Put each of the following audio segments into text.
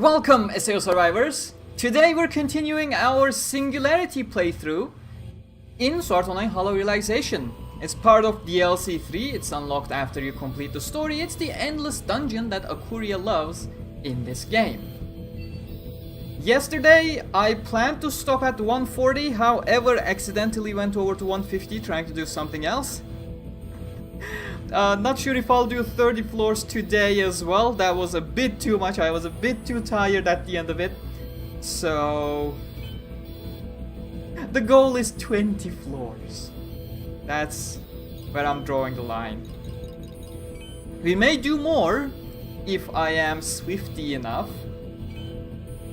Welcome, SAO survivors! Today we're continuing our Singularity playthrough in Sword Art Online Hollow Realization. It's part of DLC 3, it's unlocked after you complete the story. It's the endless dungeon that Akuria loves in this game. Yesterday I planned to stop at 140, however accidentally went over to 150 trying to do something else. Not sure if I'll do 30 floors today as well. That was a bit too much. I was a bit too tired at the end of it. So the goal is 20 floors. That's where I'm drawing the line. We may do more if I am swifty enough.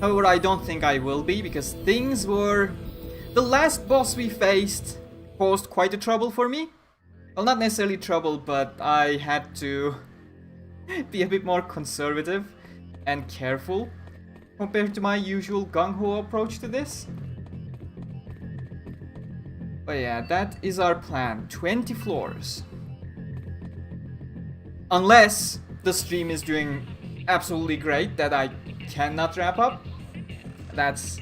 However, I don't think I will be because things were... The last boss we faced posed quite a trouble for me. Well, not necessarily trouble, but I had to be a bit more conservative and careful compared to my usual gung-ho approach to this. But yeah, that is our plan. 20 floors. Unless the stream is doing absolutely great that I cannot wrap up. That's...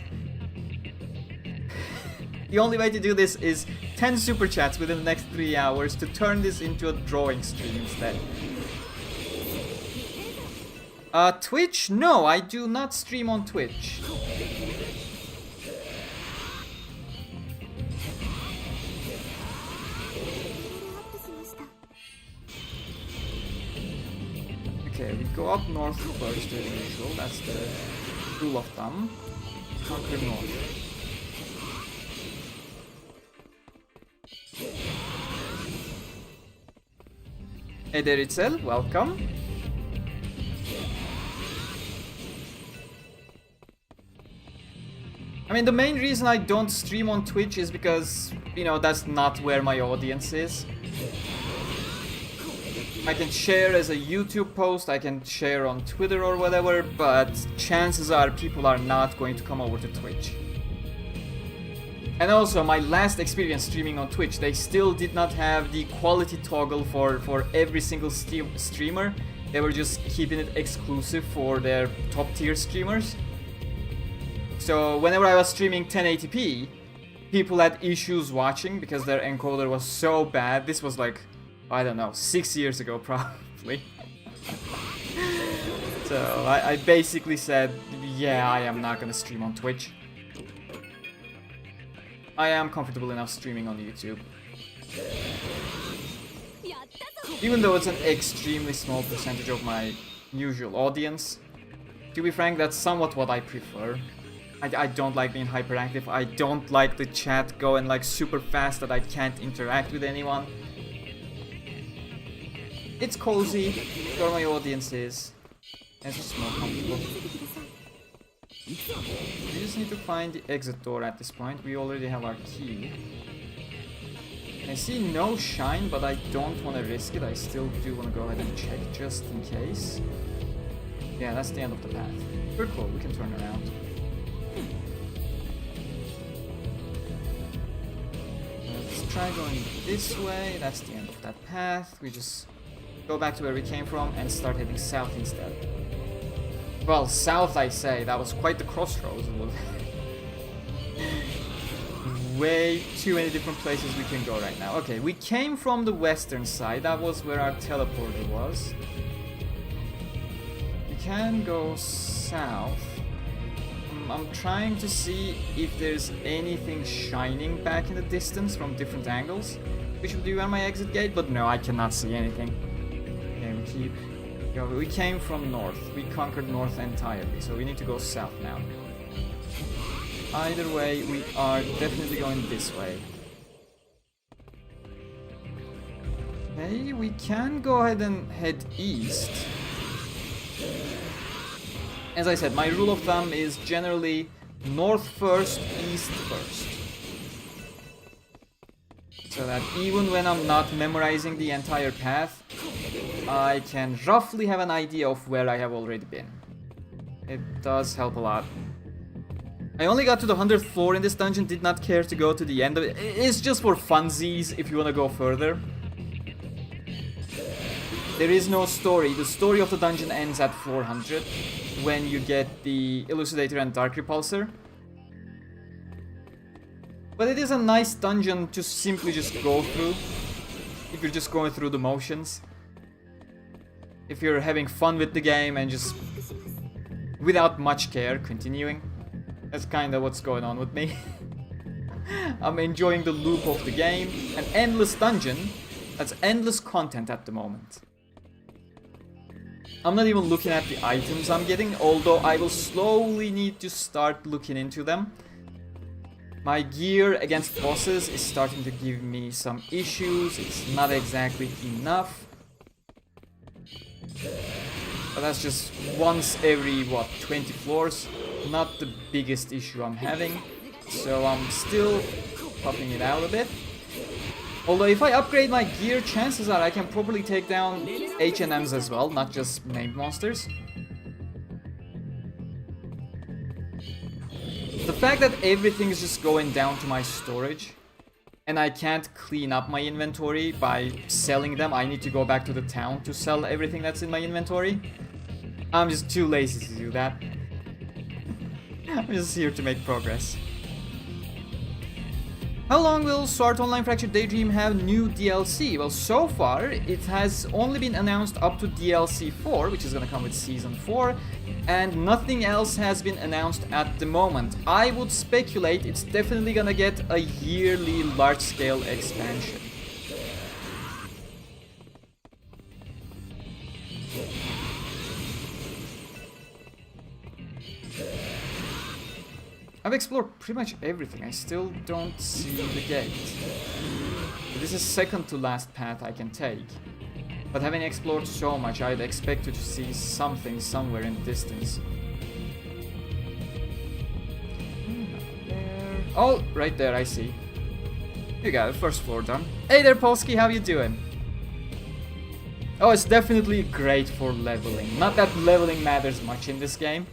The only way to do this is 10 super chats within the next 3 hours to turn this into a drawing stream instead. Twitch? No, I do not stream on Twitch. Okay, we go up north first as usual, that's the rule of thumb. Conquer north. Ederitzel, welcome. I mean, the main reason I don't stream on Twitch is because, you know, that's not where my audience is. I can share as a YouTube post, I can share on Twitter or whatever, but chances are people are not going to come over to Twitch. And also, my last experience streaming on Twitch, they still did not have the quality toggle for every single streamer. They were just keeping it exclusive for their top tier streamers. So whenever I was streaming 1080p, people had issues watching because their encoder was so bad. This was like, I don't know, 6 years ago probably. So I basically said, yeah, I am not gonna stream on Twitch. I am comfortable enough streaming on YouTube. Even though it's an extremely small percentage of my usual audience. To be frank, that's somewhat what I prefer. I don't like being hyperactive. I don't like the chat going like super fast that I can't interact with anyone. It's cozy, where my audience is. It's just more comfortable. We just need to find the exit door at this point. We already have our key. I see no shine, but I don't want to risk it. I still do want to go ahead and check just in case. Yeah, that's the end of the path. We're cool, we can turn around. Let's try going this way. That's the end of that path. We just go back to where we came from and start heading south instead. Well, south I say, that was quite the crossroads. Way too many different places we can go right now. Okay, we came from the western side, that was where our teleporter was. We can go south. I'm trying to see if there's anything shining back in the distance from different angles, which would be where my exit gate, but no, I cannot see anything. Okay, we keep... We came from north, we conquered north entirely, so we need to go south now. Either way, we are definitely going this way. Okay, we can go ahead and head east. As I said, my rule of thumb is generally north first, east first. So that even when I'm not memorizing the entire path, I can roughly have an idea of where I have already been. It does help a lot. I only got to the 100th floor in this dungeon, did not care to go to the end of it. It's just for funsies if you want to go further. There is no story. The story of the dungeon ends at 400. when you get the Elucidator and Dark Repulsor. But it is a nice dungeon to simply just go through, if you're just going through the motions. If you're having fun with the game and just, without much care, continuing. That's kinda what's going on with me. I'm enjoying the loop of the game. An endless dungeon. That's endless content at the moment. I'm not even looking at the items I'm getting, although I will slowly need to start looking into them. My gear against bosses is starting to give me some issues. It's not exactly enough. But that's just once every, what, 20 floors? Not the biggest issue I'm having. So I'm still puffing it out a bit. Although if I upgrade my gear, chances are I can probably take down H&Ms as well, not just named monsters. The fact that everything is just going down to my storage and I can't clean up my inventory by selling them, I need to go back to the town to sell everything that's in my inventory. I'm just too lazy to do that. I'm just here to make progress. How long will Sword Online Fractured Daydream have new DLC? Well, so far, it has only been announced up to DLC 4, which is gonna come with Season 4, and nothing else has been announced at the moment. I would speculate it's definitely gonna get a yearly large-scale expansion. I've explored pretty much everything. I still don't see the gate. This is second to last path I can take. But having explored so much, I'd expect to see something somewhere in the distance. There. Oh, right there, I see. You got it, first floor done. Hey there, Polsky, how you doing? Oh, it's definitely great for leveling. Not that leveling matters much in this game.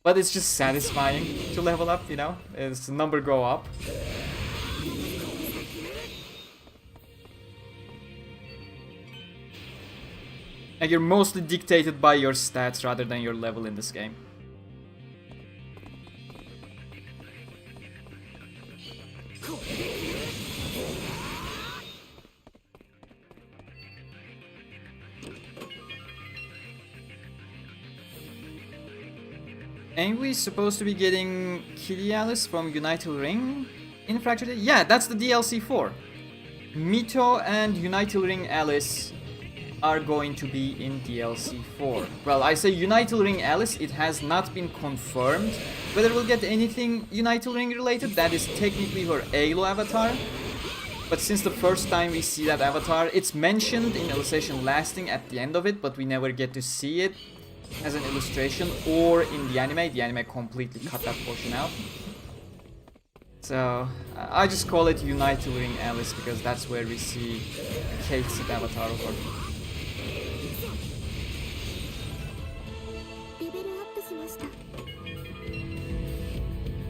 But it's just satisfying to level up, you know, as the number go up. And you're mostly dictated by your stats rather than your level in this game. Ain't we supposed to be getting Kitty Alice from United Ring in Fractured? Yeah, that's the DLC 4. Mito and United Ring Alice are going to be in DLC 4. Well, I say United Ring Alice, it has not been confirmed whether we'll get anything United Ring related. That is technically her Halo avatar. But since the first time we see that avatar, it's mentioned in Illustration Lasting at the end of it, but we never get to see it as an illustration or in the anime. The anime completely cut that portion out. So I just call it United Ring Alice because that's where we see Kate's avatar of her.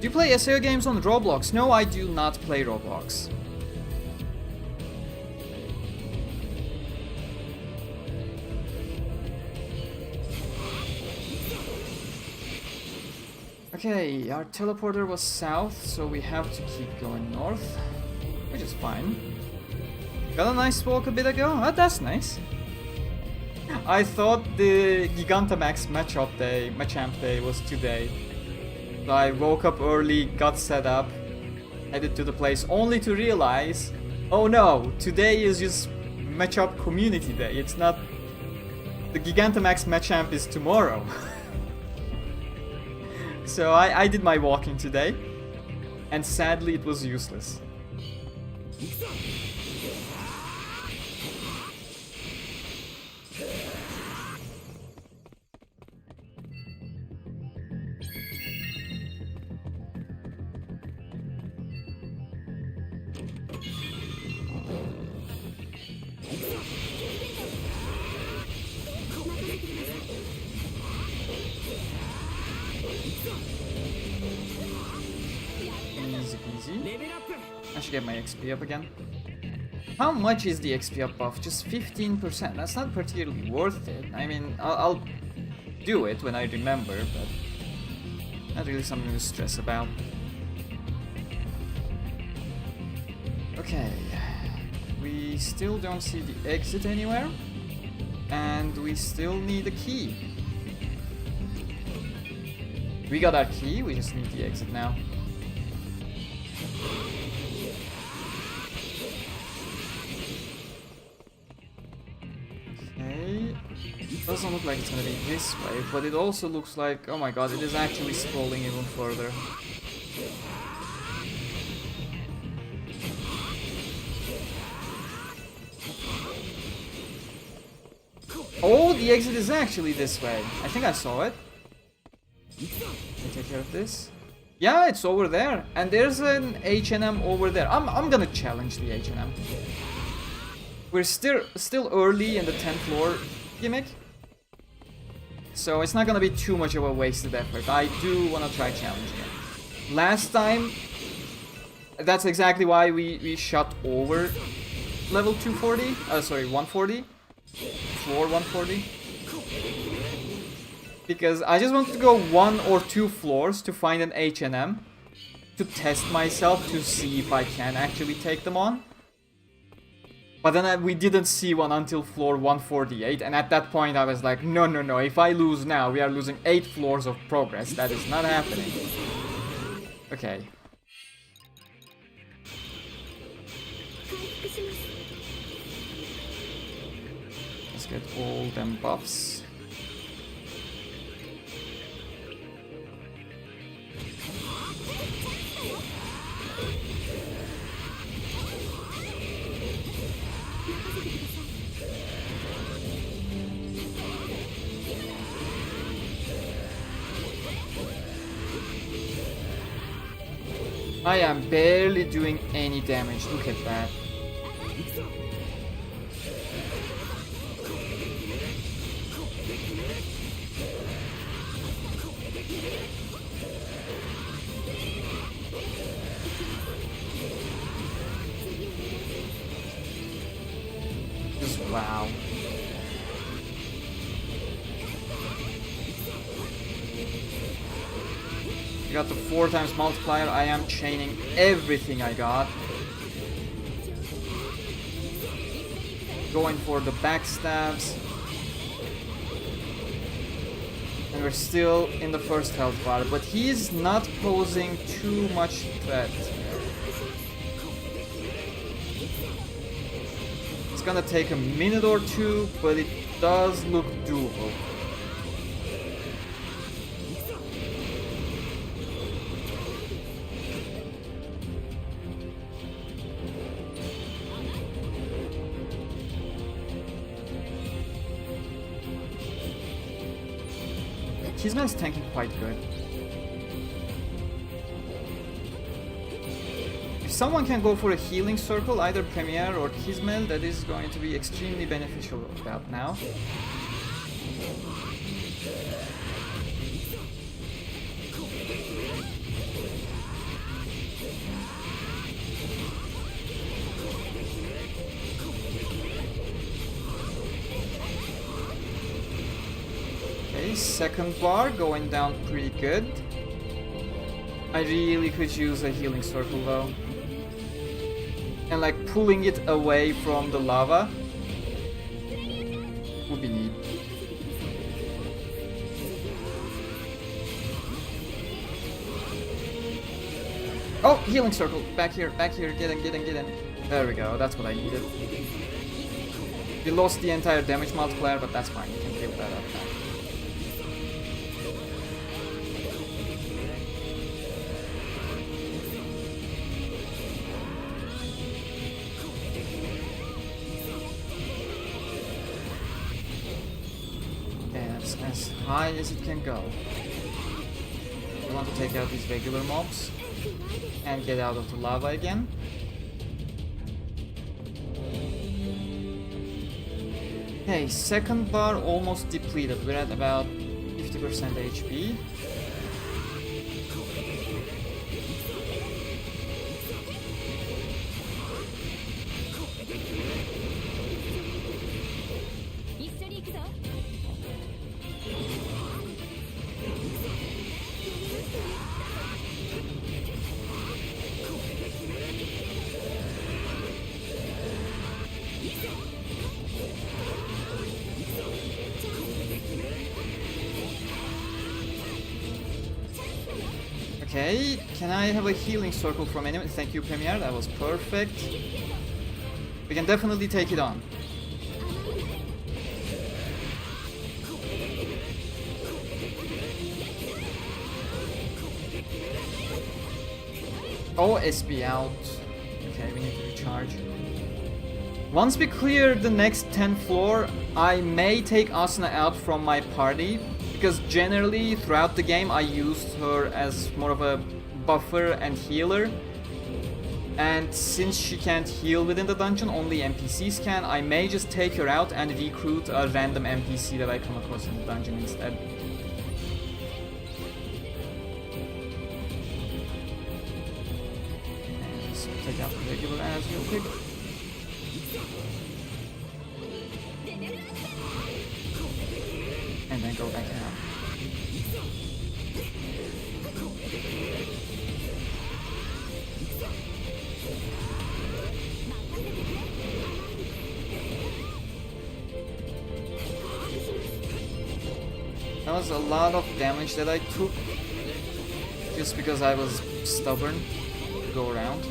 Do you play SAO games on Roblox? No, I do not play Roblox. Okay, our teleporter was south, so we have to keep going north, which is fine. Got a nice walk a bit ago. Oh, that's nice. I thought the Gigantamax Machamp Day was today. So I woke up early, got set up, headed to the place, only to realize, oh no, today is just Machamp Community Day. It's not... The Gigantamax Machamp is tomorrow. So I did my walking today, and sadly it was useless. I should get my XP up again. How much is the XP up buff? Just 15%. That's not particularly worth it. I mean, I'll do it when I remember, but not really something to stress about. Okay, we still don't see the exit anywhere, and we still need a key. We got our key, we just need the exit now. Okay, it doesn't look like it's gonna be this way, but it also looks like, oh my god, it is actually scrolling even further. Oh, the exit is actually this way. I think I saw it. Let me take care of this. Yeah, it's over there. And there's an H&M over there. I'm gonna challenge the H&M. We're still early in the 10th floor gimmick. So it's not gonna be too much of a wasted effort. I do wanna try challenging it. Last time, that's exactly why we shot over level 240. Sorry, 140. Floor 140. Because I just want to go 1 or 2 floors to find an H&M to test myself to see if I can actually take them on. But then we didn't see one until floor 148, and at that point I was like, no, if I lose now, we are losing 8 floors of progress. That is not happening. Okay. Let's get all them buffs. I am barely doing any damage, look at that. Just wow. I got the 4 times multiplier. I am chaining everything I got. Going for the backstabs. And we're still in the first health bar, but he's not posing too much threat. It's gonna take a minute or two, but it does look doable. Kismel's tanking quite good. If someone can go for a healing circle, either Premier or Kismel, that is going to be extremely beneficial about now. Second bar going down pretty good. I really could use a healing circle though. And like pulling it away from the lava would be neat. Oh, healing circle. Back here, get in. There we go, that's what I needed. We lost the entire damage multiplier, but that's fine, you can give that up now. As high as it can go. We want to take out these regular mobs and get out of the lava again. Okay, second bar almost depleted. We're at about 50% HP. Okay, can I have a healing circle from anyone? Thank you, Premiere, that was perfect. We can definitely take it on. Oh, SB out. Okay, we need to recharge. Once we clear the next 10th floor, I may take Asuna out from my party, because generally throughout the game I used her as more of a buffer and healer. And since she can't heal within the dungeon, only NPCs can, I may just take her out and recruit a random NPC that I come across in the dungeon instead. Take out the regular ads real quick. And then go back down. That was a lot of damage that I took just because I was stubborn to go around.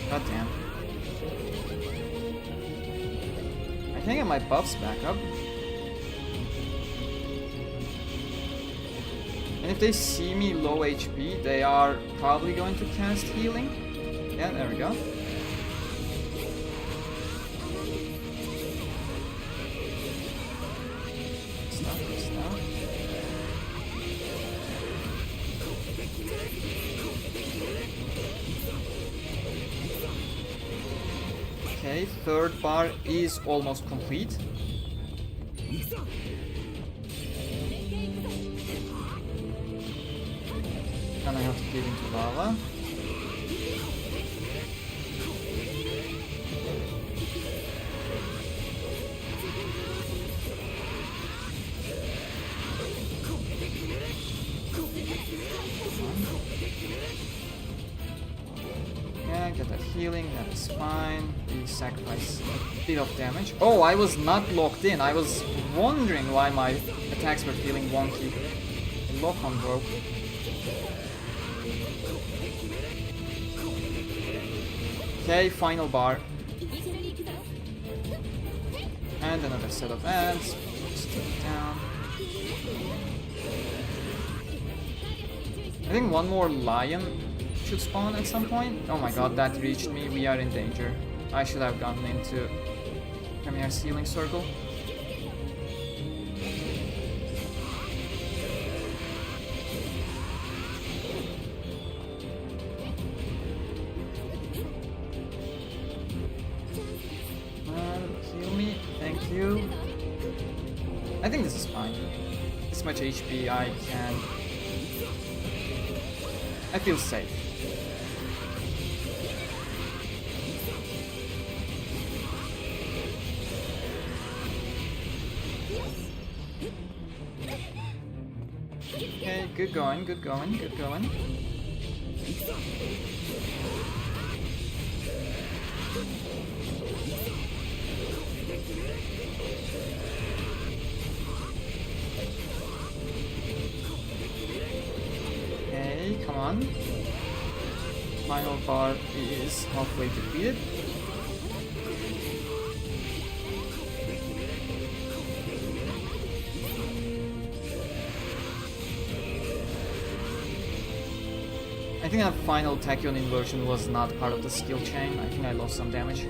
God damn. I can get my buffs back up. And if they see me low HP, they are probably going to cast healing. Yeah, there we go. Stuff. Okay, third bar is almost complete. And I have to get into lava. Yeah, get that healing, that is fine. We sacrifice a bit of damage. Oh, I was not locked in. I was wondering why my attacks were feeling wonky. The lock-on broke. Okay, final bar. And another set of ads. Stick it down. I think one more lion should spawn at some point. Oh my god, that reached me. We are in danger. I should have gotten into Premiere's healing circle. Heal me. Thank you. I think this is fine. This much HP I can... I feel safe. Okay, good going, good going, good going. Okay, come on. Final bar is halfway depleted. I think that final tachyon inversion was not part of the skill chain. I think I lost some damage.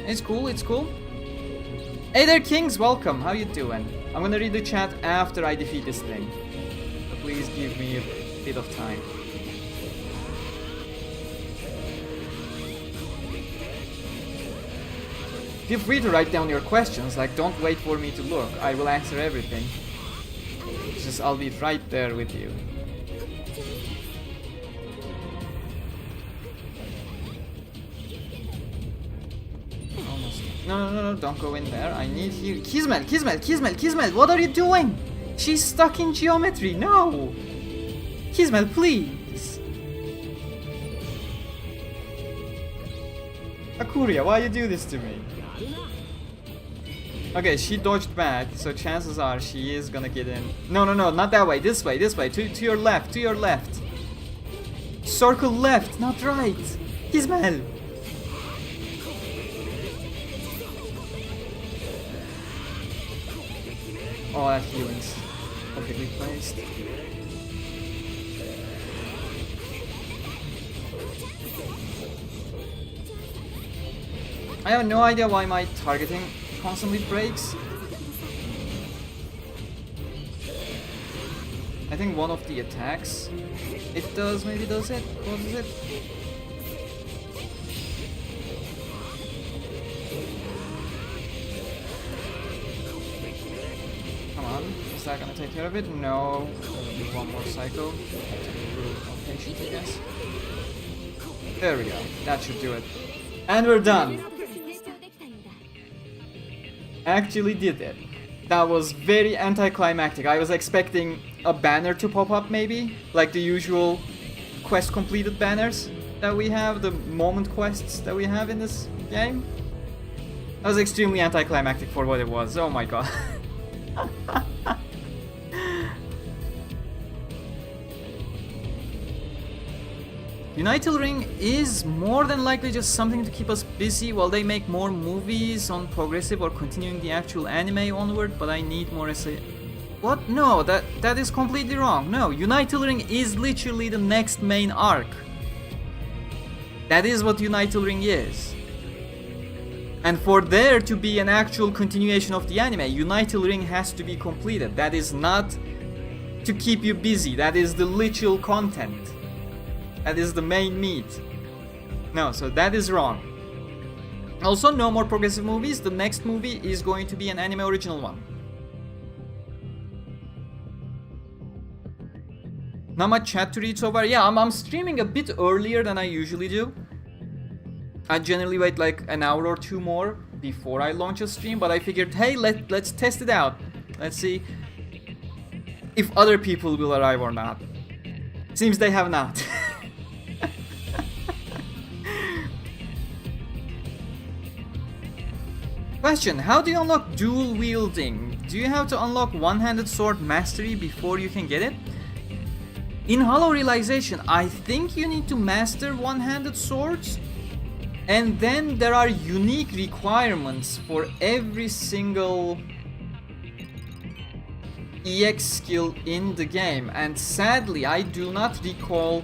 It's cool, it's cool. Hey there, Kings, welcome. How you doing? I'm gonna read the chat after I defeat this thing. So please give me a bit of time. Feel free to write down your questions, like don't wait for me to look. I will answer everything. Just I'll be right there with you. No, don't go in there. I need heal. Kismet, what are you doing? She's stuck in geometry. No! Kismet, please! Akuria, why you do this to me? Okay, she dodged back, so chances are she is gonna get in. No, not that way. This way. To your left, to your left. Circle left, not right. Gizmel. Oh, that healing's perfectly placed. I have no idea why my targeting constantly breaks. I think one of the attacks it does, maybe does it? Causes it? Come on, is that gonna take care of it? No. One more cycle. Have to be more patient, I guess. There we go. That should do it. And we're done. Actually did it. That was very anticlimactic. I was expecting a banner to pop up maybe, like the usual quest completed banners that we have, the moment quests that we have in this game. That was extremely anticlimactic for what it was. Oh my god. United Ring is more than likely just something to keep us busy while they make more movies on Progressive or continuing the actual anime onward, but I need more SAO. What? No, that is completely wrong. No, United Ring is literally the next main arc. That is what United Ring is. And for there to be an actual continuation of the anime, United Ring has to be completed. That is not to keep you busy, that is the literal content. That is the main meat. No, so that is wrong. Also, no more Progressive movies. The next movie is going to be an anime original one. Not much chat to read so far. Yeah, I'm streaming a bit earlier than I usually do. I generally wait like an hour or two more before I launch a stream, but I figured, hey, let's test it out. Let's see if other people will arrive or not. Seems they have not. Question, how do you unlock dual wielding? Do you have to unlock one-handed sword mastery before you can get it? In Hollow Realization, I think you need to master one-handed swords, and then there are unique requirements for every single EX skill in the game, and sadly I do not recall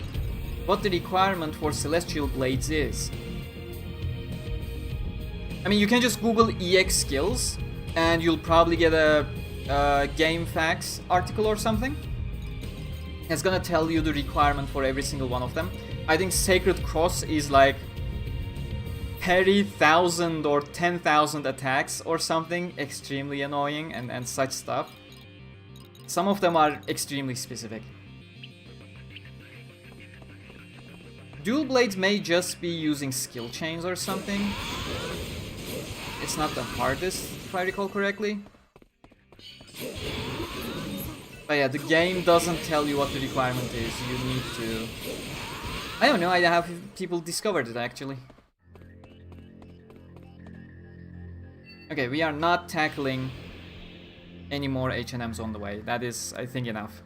what the requirement for Celestial Blades is. I mean, you can just Google EX skills and you'll probably get a Game Facts article or something. It's gonna tell you the requirement for every single one of them. I think Sacred Cross is like 30,000 or 10,000 attacks or something, extremely annoying and such stuff. Some of them are extremely specific. Dual Blades may just be using skill chains or something. It's not the hardest, if I recall correctly. But yeah, the game doesn't tell you what the requirement is. You need to... I don't know, I have people discovered it actually. Okay, we are not tackling any more H&Ms on the way. That is, I think, enough.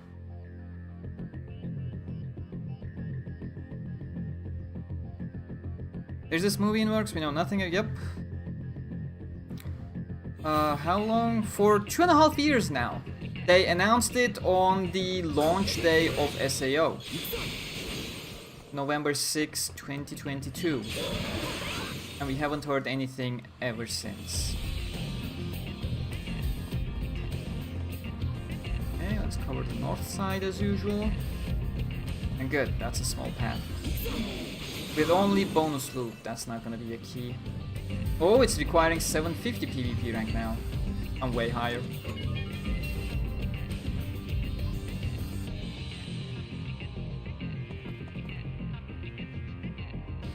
Is this movie in works? We know nothing. Yep. How long? For 2.5 years now. They announced it on the launch day of SAO. November 6, 2022. And we haven't heard anything ever since. Okay, let's cover the north side as usual. And good, that's a small path. With only bonus loot, that's not gonna be a key. Oh, it's requiring 750 PvP rank now. I'm way higher.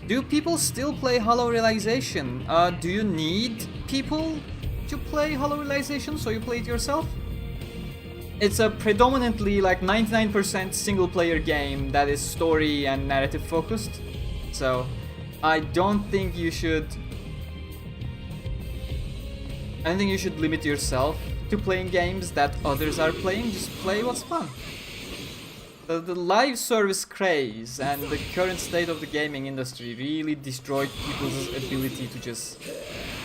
Do people still play Hollow Realization? Do you need people to play Hollow Realization so you play it yourself? It's a predominantly like 99% single player game that is story and narrative focused. So I don't think you should I don't think you should limit yourself to playing games that others are playing. Just play what's fun. The live service craze and the current state of the gaming industry really destroyed people's ability to just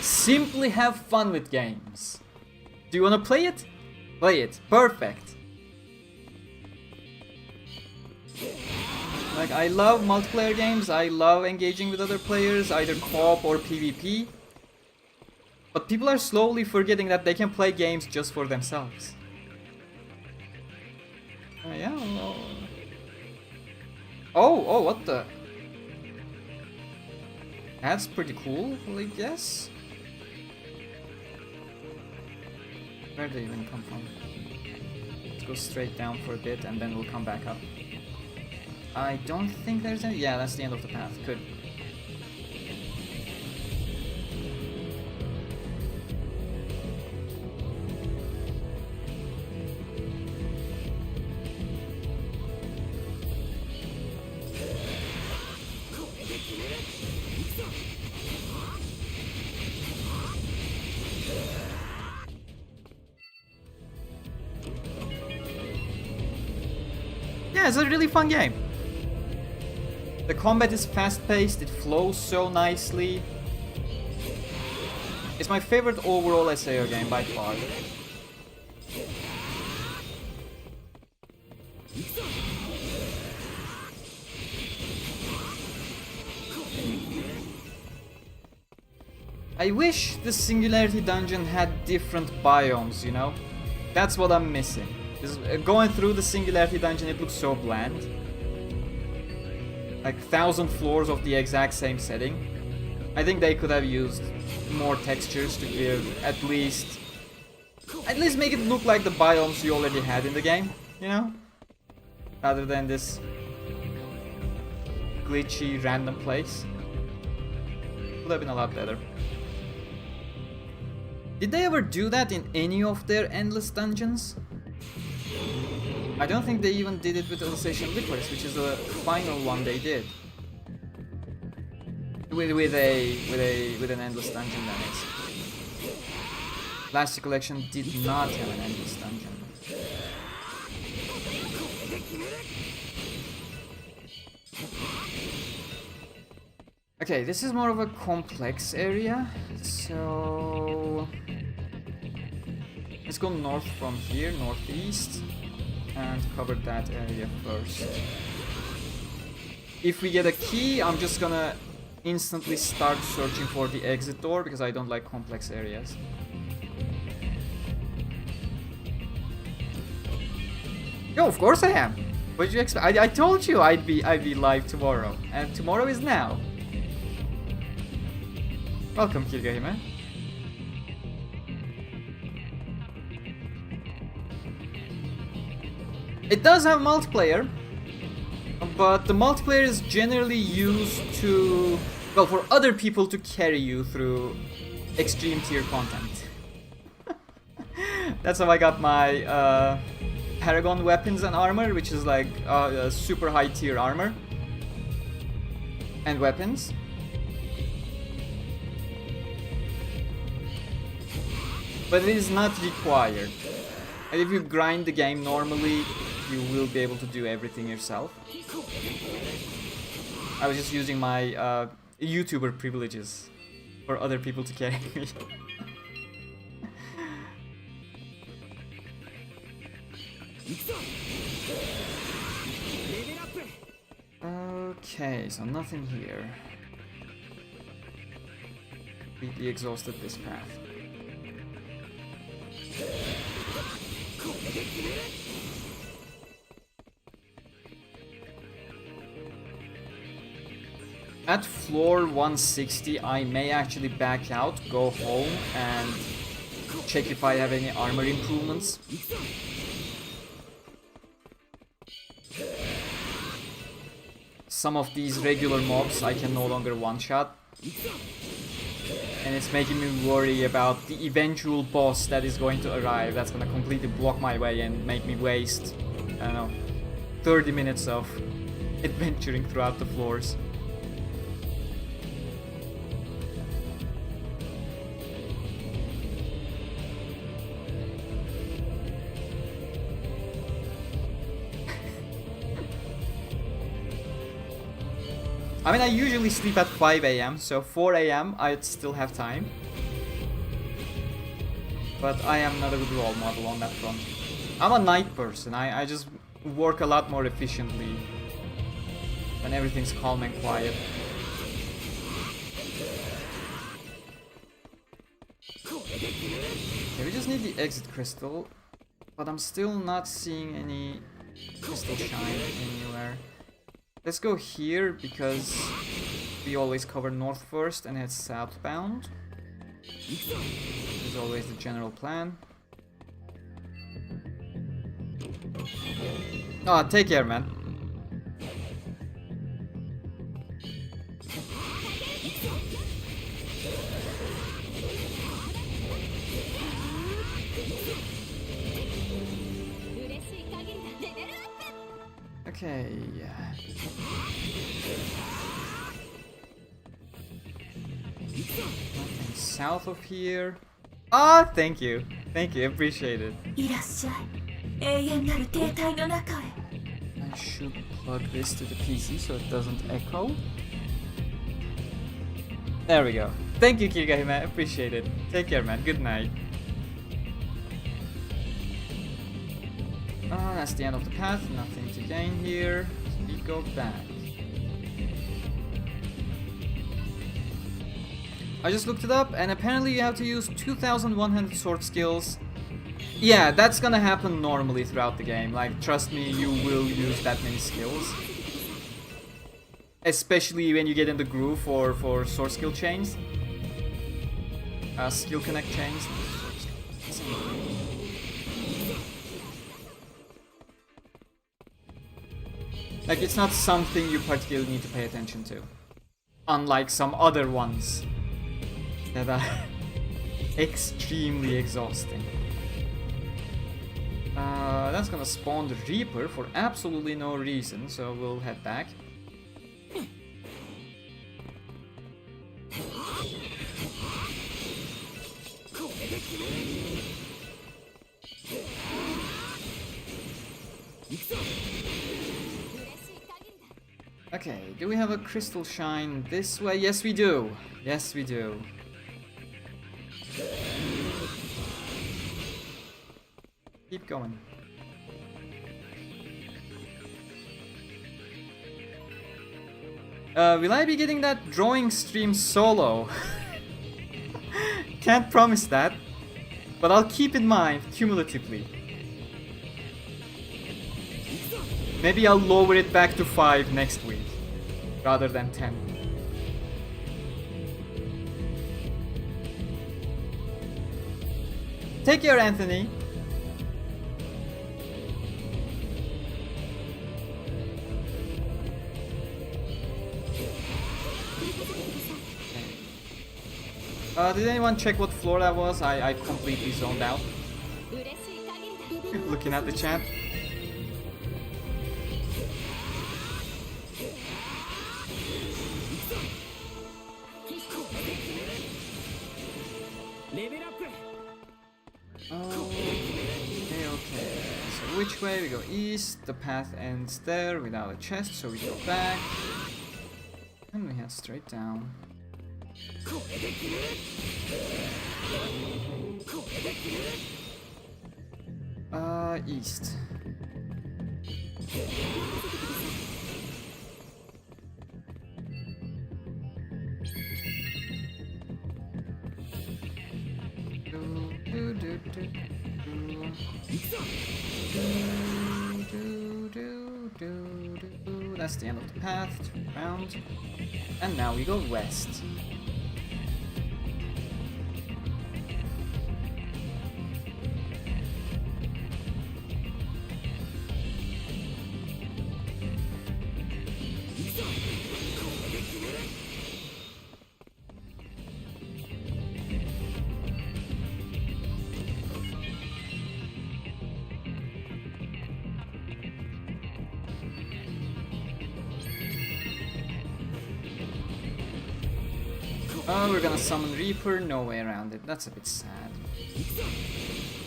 simply have fun with games. Do you want to play it? Play it. Perfect. Like, I love multiplayer games. I love engaging with other players, either co-op or PvP. But people are slowly forgetting that they can play games just for themselves. Yeah. Oh, what the? That's pretty cool, I guess. Where did they even come from? Let's go straight down for a bit and then we'll come back up. I don't think there's any. Yeah, that's the end of the path. Good. Yeah, it's a really fun game. The combat is fast-paced, it flows so nicely. It's my favorite overall SAO game by far. I wish the Singularity Dungeon had different biomes, you know? That's what I'm missing. Going through the Singularity Dungeon, it looks so bland. Like 1,000 floors of the exact same setting. I think they could have used more textures to give at least make it look like the biomes you already had in the game, you know? Rather than this glitchy random place. Would have been a lot better. Did they ever do that in any of their endless dungeons? I don't think they even did it with Alsatian Licorice, which is the final one they did. With an endless dungeon, that is. Last Recollection did not have an endless dungeon. Okay, this is more of a complex area, so let's go north from here, northeast, and cover that area first. If we get a key, I'm just gonna instantly start searching for the exit door because I don't like complex areas. Yo, of course I am. What did you expect? I told you I'd be live tomorrow, and tomorrow is now. Welcome, Kirgahime. It does have multiplayer, but the multiplayer is generally used to, well, for other people to carry you through extreme tier content. That's how I got my Paragon weapons and armor, which is like super high tier armor and weapons. But it is not required. And if you grind the game normally, you will be able to do everything yourself. I was just using my YouTuber privileges for other people to carry me. Okay, so nothing here. Completely exhausted this path. At floor 160, I may actually back out, go home, and check if I have any armor improvements. Some of these regular mobs I can no longer one-shot. And it's making me worry about the eventual boss that is going to arrive. That's gonna completely block my way and make me waste, I don't know, 30 minutes of adventuring throughout the floors. I mean, I usually sleep at 5 AM, so 4 AM I'd still have time. But I am not a good role model on that front. I'm a night person. I just work a lot more efficiently when everything's calm and quiet. Okay, we just need the exit crystal, but I'm still not seeing any crystal shine anywhere. Let's go here because we always cover north first and head southbound. This is always the general plan. Oh, take care, man. Okay. Nothing south of here. Ah, thank you. Thank you, appreciate it. I should plug this to the PC so it doesn't echo. There we go. Thank you, Kirigahime, appreciate it. Take care, man. Good night. Oh, that's the end of the path. Nothing to gain here. So we go back. I just looked it up, and apparently you have to use 2,100 sword skills. Yeah, that's gonna happen normally throughout the game. Like, trust me, you will use that many skills. Especially when you get in the groove for sword skill chains. Skill connect chains. Like, it's not something you particularly need to pay attention to. Unlike some other ones that are extremely exhausting. That's gonna spawn the Reaper for absolutely no reason, so we'll head back. Okay, do we have a crystal shine this way? Yes, we do. Yes, we do. Keep going. Will I be getting that drawing stream solo? Can't promise that, but I'll keep in mind cumulatively. Maybe I'll lower it back to 5 next week, rather than 10. Take care, Anthony. Did anyone check what floor that was? I completely zoned out. Looking at the chat. Okay. So which way? We go east. The path ends there without a chest, so we go back. And we head straight down. East. That's the end of the path. Turn around. And now we go west. Oh, we're gonna summon Reaper, no way around it. That's a bit sad.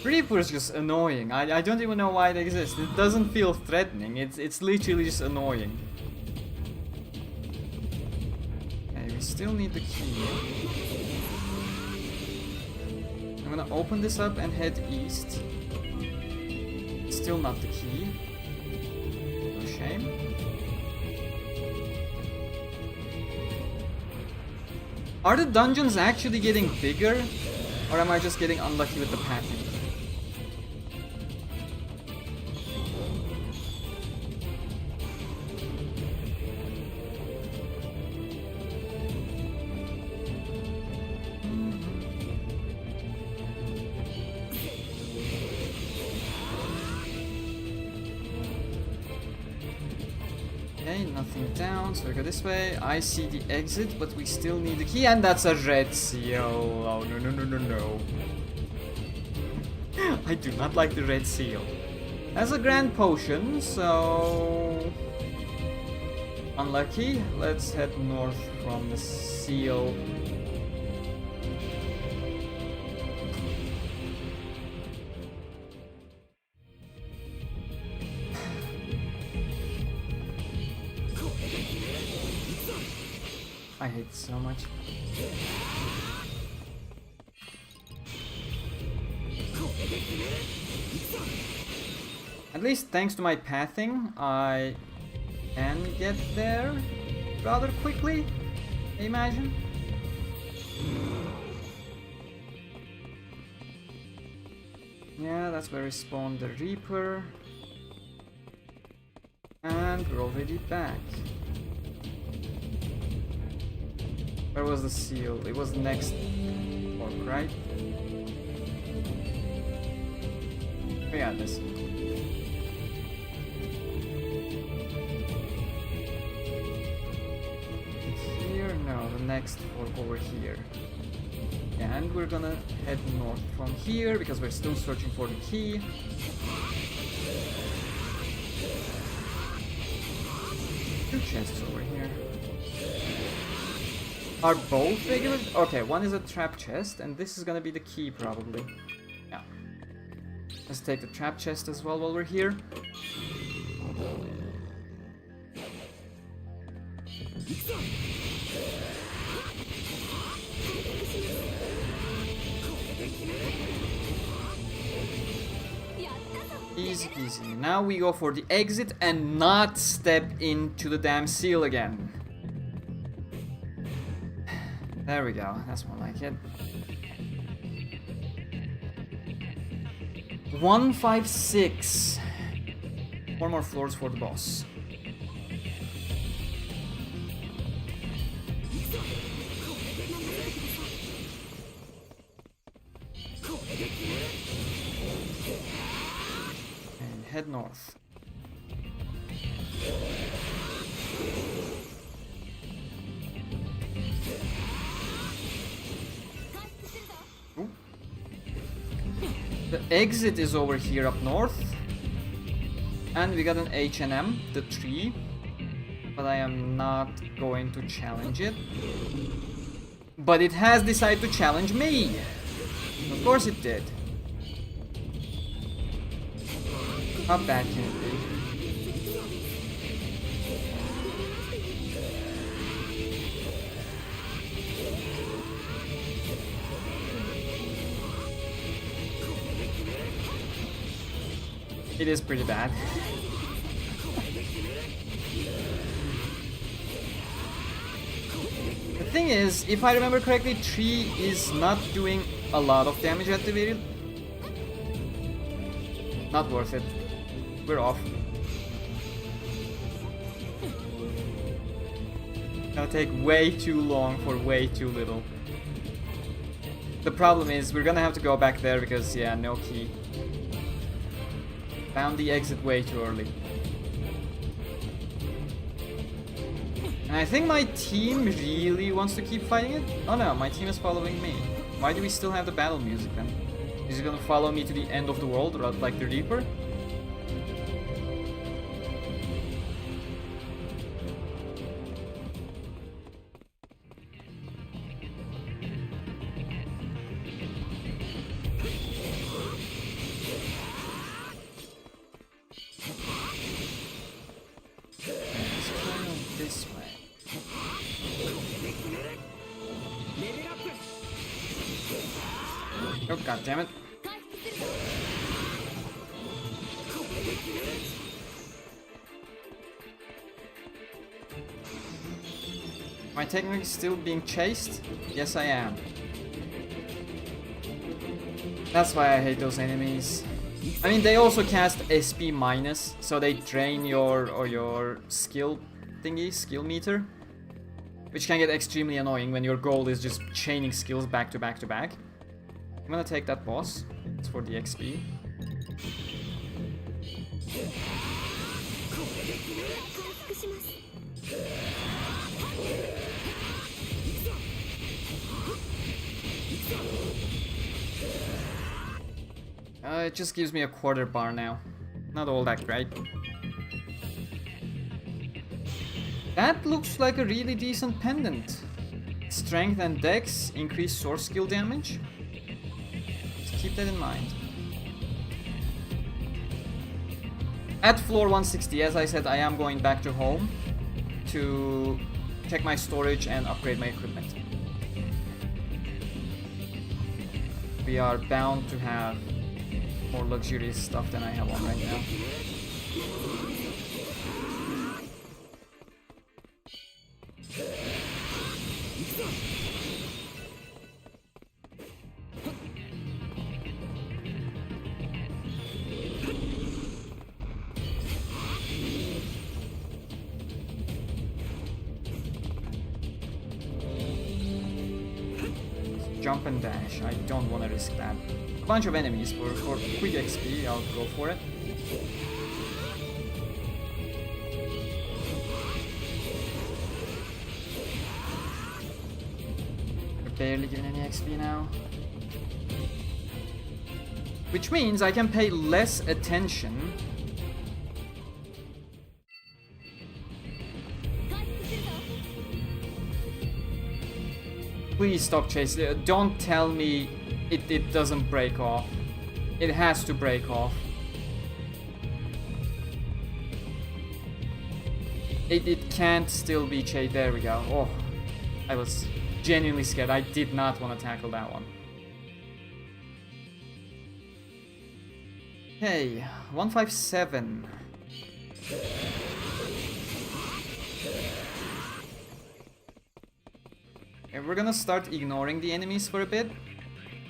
Reaper is just annoying. I don't even know why it exists. It doesn't feel threatening. It's literally just annoying. still need the key. I'm gonna open this up and head east. Still not the key. No shame. Are the dungeons actually getting bigger? Or am I just getting unlucky with the pathing? Okay, nothing down, so we go this way. I see the exit, but we still need the key, and that's a red seal. Oh, no, no, no, no, no. I do not like the red seal. That's a grand potion, so... unlucky. Let's head north from the seal. I hate it so much. At least thanks to my pathing, I can get there rather quickly, I imagine. Yeah, that's where we spawned the Reaper. And we're already back. Where was the seal? It was next orc, right? We got this. Here? No, the next fork over here. And we're gonna head north from here because we're still searching for the key. Two chests over here. Are both regular? Okay, one is a trap chest, and this is gonna be the key, probably. Yeah. Let's take the trap chest as well while we're here. Easy peasy. Now we go for the exit and not step into the damn seal again. There we go, that's more like it. 156. 4 more floors for the boss. And head north. The exit is over here up north. And we got an H&M, the tree. But I am not going to challenge it. But it has decided to challenge me. Of course it did. How bad can it be? It is pretty bad. The thing is, if I remember correctly, tree is not doing a lot of damage at the very... Not worth it. We're off. Gonna take way too long for way too little. The problem is, we're gonna have to go back there because, yeah, no key. Found the exit way too early. And I think my team really wants to keep fighting it. Oh no, my team is following me. Why do we still have the battle music then? Is it gonna follow me to the end of the world, like the Reaper? God damn it. Am I technically still being chased? Yes, I am. That's why I hate those enemies. I mean, they also cast SP minus, so they drain your skill thingy, skill meter, which can get extremely annoying when your goal is just chaining skills back to back to back. I'm gonna take that boss. It's for the XP. It just gives me a quarter bar now. Not all that great. That looks like a really decent pendant. Strength and dex increase source skill damage. Just keep that in mind. At floor 160, as I said, I am going back to home to check my storage and upgrade my equipment. We are bound to have more luxurious stuff than I have on right now. Jump and dash, I don't want to risk that. A bunch of enemies for quick XP, I'll go for it. We're barely getting any XP now. Which means I can pay less attention . Please stop chasing. Don't tell me it doesn't break off. It has to break off. It can't still be chased. There we go. Oh, I was genuinely scared. I did not want to tackle that one. Okay, 157. Okay, we're gonna start ignoring the enemies for a bit,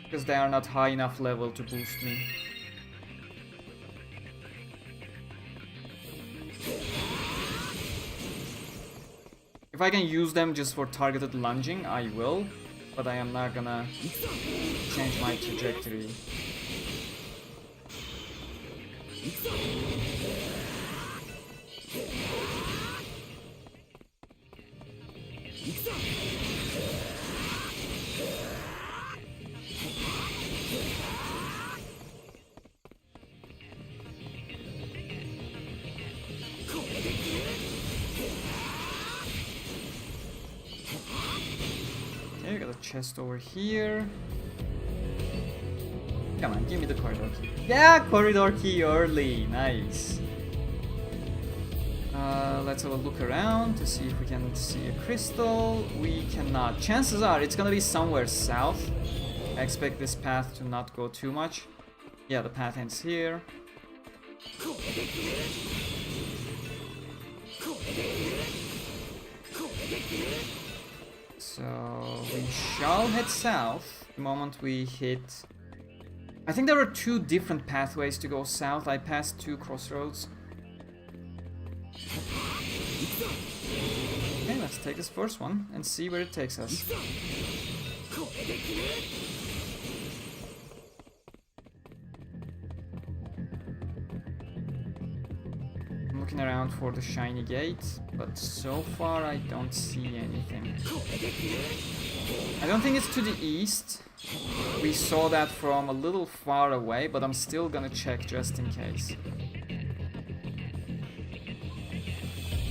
because they are not high enough level to boost me. If I can use them just for targeted lunging, I will, but I am not gonna change my trajectory. Okay, we got a chest over here. Come on, give me the corridor key. Yeah, corridor key early. Nice. Let's have a look around to see if we can see a crystal. We cannot. Chances are it's gonna be somewhere south. I expect this path to not go too much. Yeah, the path ends here. So we shall head south the moment we hit. I think there are two different pathways to go south. I passed two crossroads. Okay, let's take this first one and see where it takes us. I'm looking around for the shiny gate, but so far I don't see anything. I don't think it's to the east. We saw that from a little far away, but I'm still gonna check just in case.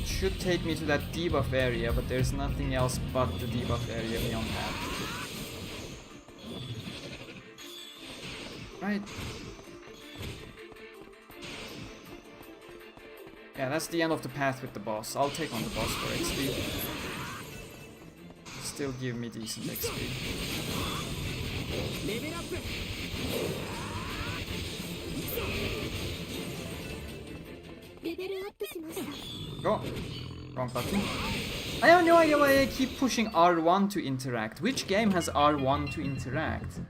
It should take me to that debuff area, but there's nothing else but the debuff area beyond that. Right. Yeah, that's the end of the path with the boss. I'll take on the boss for XP. Still give me decent XP. Go. Wrong button. I have no idea why I keep pushing R1 to interact. Which game has R1 to interact?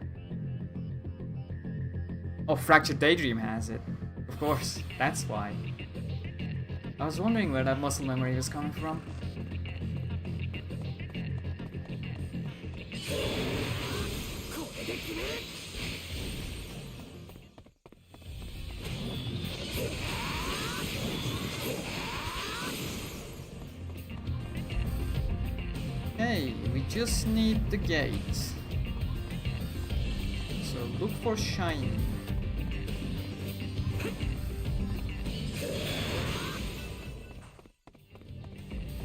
Oh, Fractured Daydream has it. Of course, that's why. I was wondering where that muscle memory was coming from. Okay, we just need the gate. So look for shiny.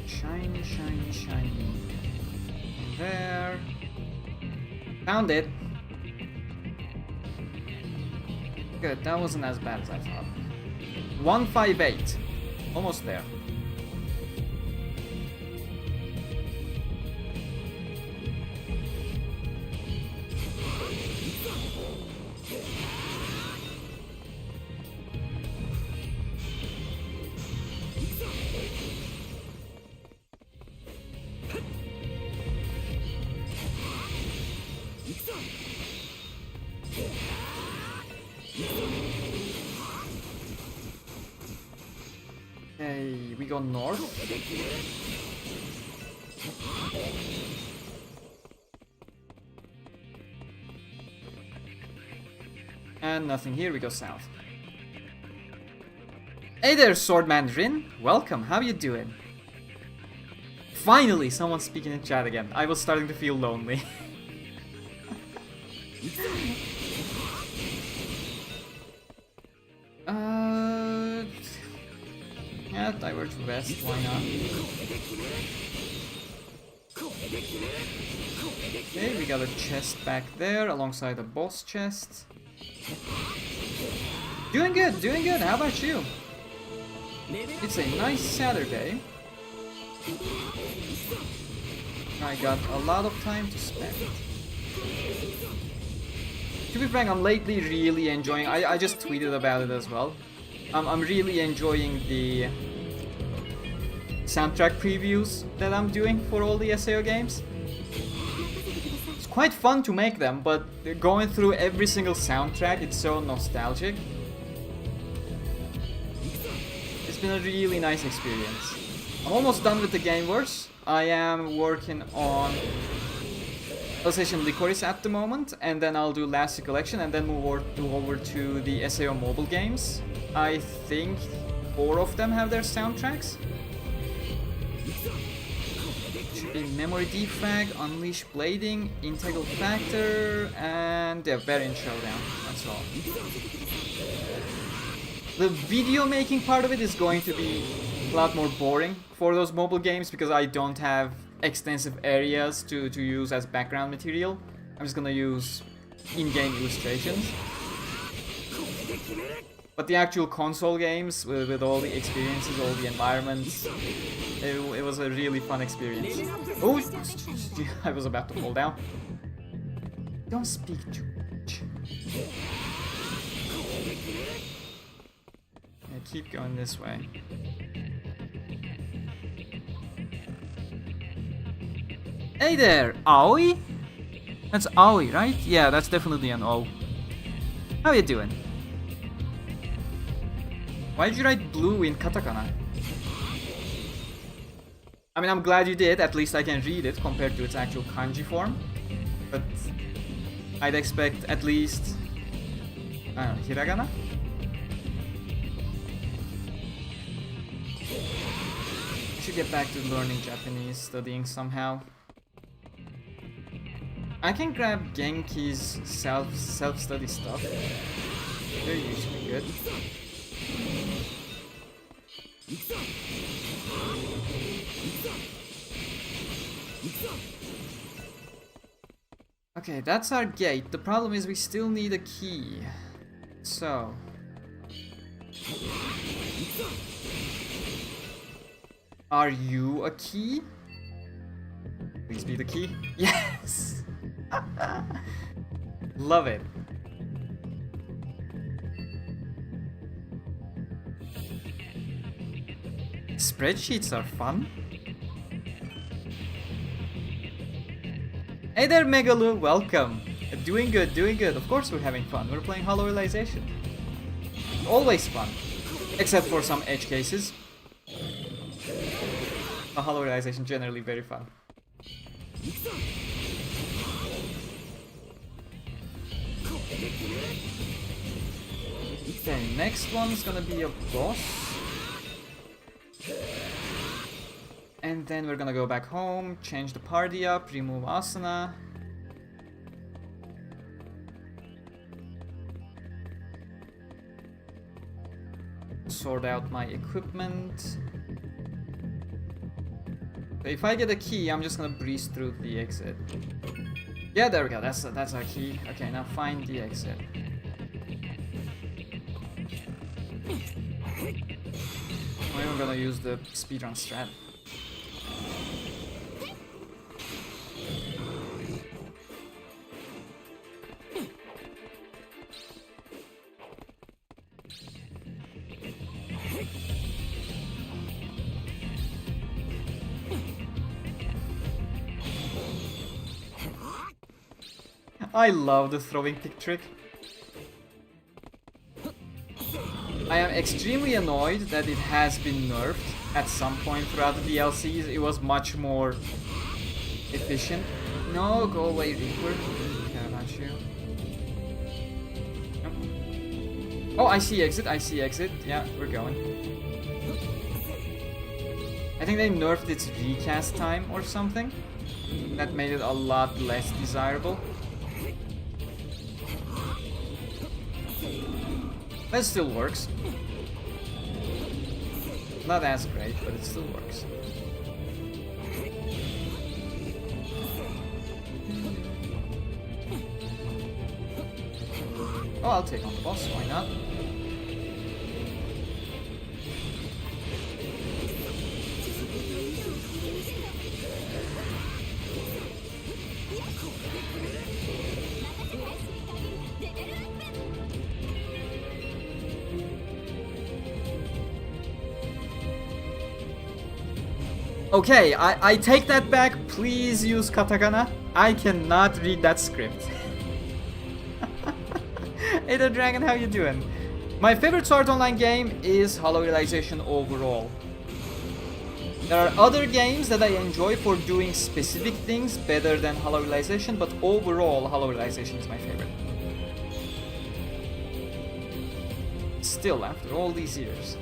Shiny, shiny, shiny. There. Found it. Good, that wasn't as bad as I thought. 158. Almost there. Okay, we go north. And nothing here, we go south. Hey there, Sword Mandarin. Welcome, how you doing? Finally, someone's speaking in chat again. I was starting to feel lonely. Yeah, diverge west, why not? Okay, we got a chest back there alongside the boss chest. Doing good, how about you? It's a nice Saturday. I got a lot of time to spend. To be frank, I'm lately really enjoying, I just tweeted about it as well. I'm really enjoying the soundtrack previews that I'm doing for all the SAO games. It's quite fun to make them, but going through every single soundtrack, it's so nostalgic. It's been a really nice experience. I'm almost done with the Gameverse. I am working on PlayStation Licorice at the moment, and then I'll do Last Recollection, and then move over to the SAO mobile games. I think 4 of them have their soundtracks. Should be Memory Defrag, Unleash Blading, Integral Factor, and the Variant Showdown. That's all. The video making part of it is going to be a lot more boring for those mobile games because I don't have extensive areas to use as background material. I'm just gonna use in-game illustrations. But the actual console games, with all the experiences, all the environments, it was a really fun experience. Oh, I was about to fall down. Don't speak too much. Yeah, keep going this way. Hey there, Aoi? That's Aoi, right? Yeah, that's definitely an O. How you doing? Why did you write blue in katakana? I mean, I'm glad you did, at least I can read it compared to its actual kanji form. But I'd expect at least, I don't know, hiragana? I should get back to learning Japanese, studying somehow. I can grab Genki's self-study stuff. They're usually good. Okay, that's our gate. The problem is we still need a key. So... Are you a key? Please be the key. Yes! Love it. Spreadsheets are fun. Hey there, Megaloo, welcome. Doing good, doing good. Of course we're having fun. We're playing Hollow Realization. Always fun. Except for some edge cases. Hollow Realization generally very fun. Okay, next one's gonna be a boss. And then we're gonna go back home, change the party up, remove Asuna. Sort out my equipment. So if I get a key, I'm just gonna breeze through the exit. Yeah, there we go, that's our key. Okay, now find the exit. I'm gonna use the speedrun strat. I love the throwing pick trick. I am extremely annoyed that it has been nerfed at some point throughout the DLCs. It was much more efficient. No, go away, Reaper. I don't care about you. Nope. Oh, I see exit, I see exit. Yeah, we're going. I think they nerfed its recast time or something. That made it a lot less desirable. That still works. Not as great, but it still works. Oh, I'll take on the boss, why not? Okay, I take that back. Please use katakana. I cannot read that script. Hey there, Dragon, how you doing? My favorite Sword Online game is Hollow Realization overall. There are other games that I enjoy for doing specific things better than Hollow Realization, but overall, Hollow Realization is my favorite. Still, after all these years.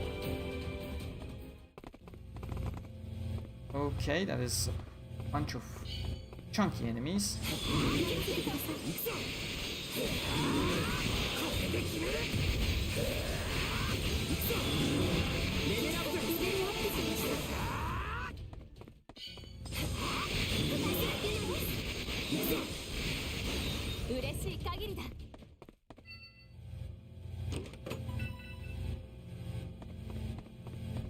Okay, that is a bunch of chunky enemies.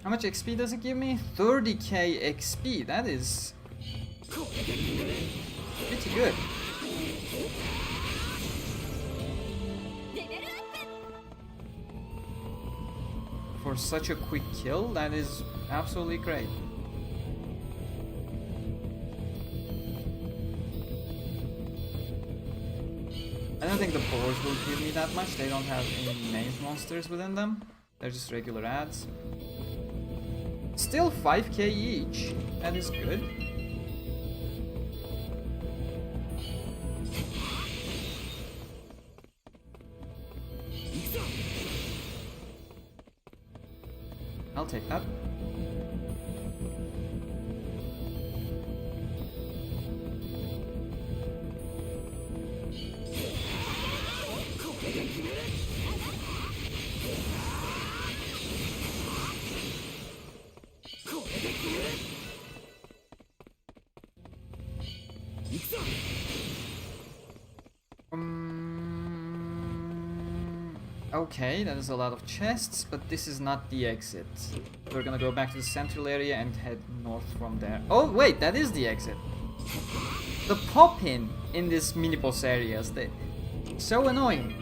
How much XP does it give me? 30k XP, that is pretty good. For such a quick kill, that is absolutely great. I don't think the boars will give me that much, they don't have any named monsters within them. They're just regular ads. Still 5k each, that is good. I'll take that. Okay, that is a lot of chests, but this is not the exit. We're gonna go back to the central area and head north from there. Oh wait, that is the exit. The pop-in in this mini-boss areas, So annoying.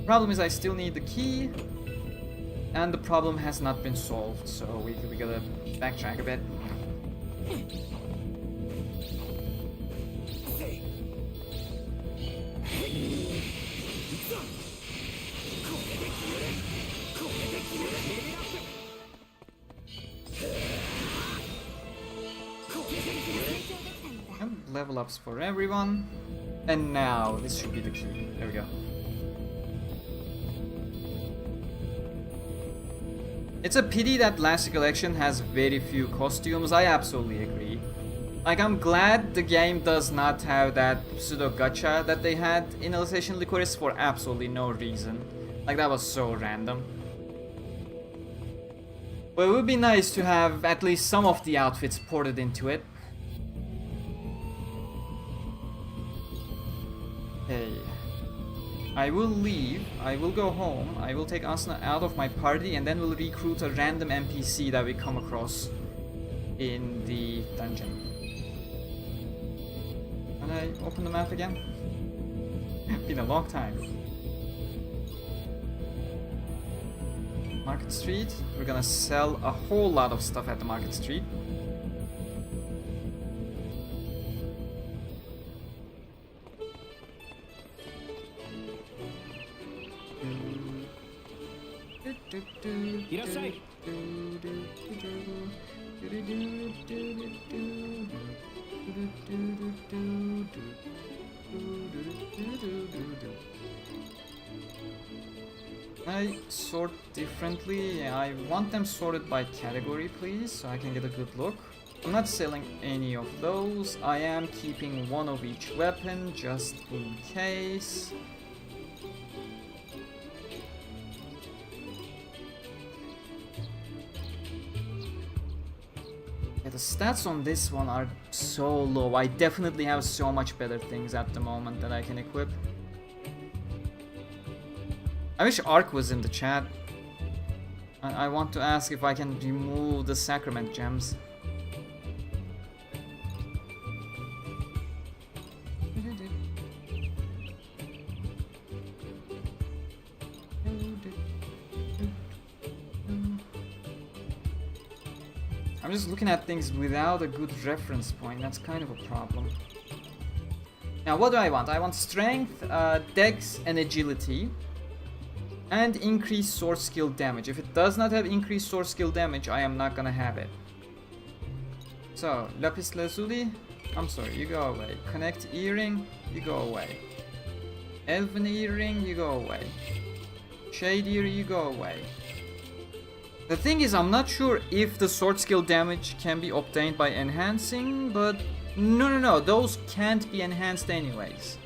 Problem is I still need the key. And the problem has not been solved, so we gotta backtrack a bit. And level ups for everyone. And now this should be the key. There we go. It's a pity that Last Recollection has very few costumes, I absolutely agree. Like, I'm glad the game does not have that pseudo gacha that they had in Alsatian Licorice for absolutely no reason. Like, that was so random. But it would be nice to have at least some of the outfits ported into it. Hey. I will leave, I will go home, I will take Asuna out of my party, and then we'll recruit a random NPC that we come across in the dungeon. Can I open the map again? Been a long time. Market Street. We're gonna sell a whole lot of stuff at the Market Street. I sort differently. I want them sorted by category, please, so I can get a good look. I'm not selling any of those. I am keeping one of each weapon just in case. Yeah, the stats on this one are so low. I definitely have so much better things at the moment that I can equip. I wish Ark was in the chat. I want to ask if I can remove the Sacrament gems. I'm just looking at things without a good reference point. That's kind of a problem. Now, what do I want? I want strength, dex, and agility. And increased sword skill damage. If it does not have increased sword skill damage, I am not gonna have it. So, Lapis Lazuli, I'm sorry, you go away. Connect Earring, you go away. Elven Earring, you go away. Shade Ear, you go away. The thing is, I'm not sure if the sword skill damage can be obtained by enhancing, but no, those can't be enhanced anyways.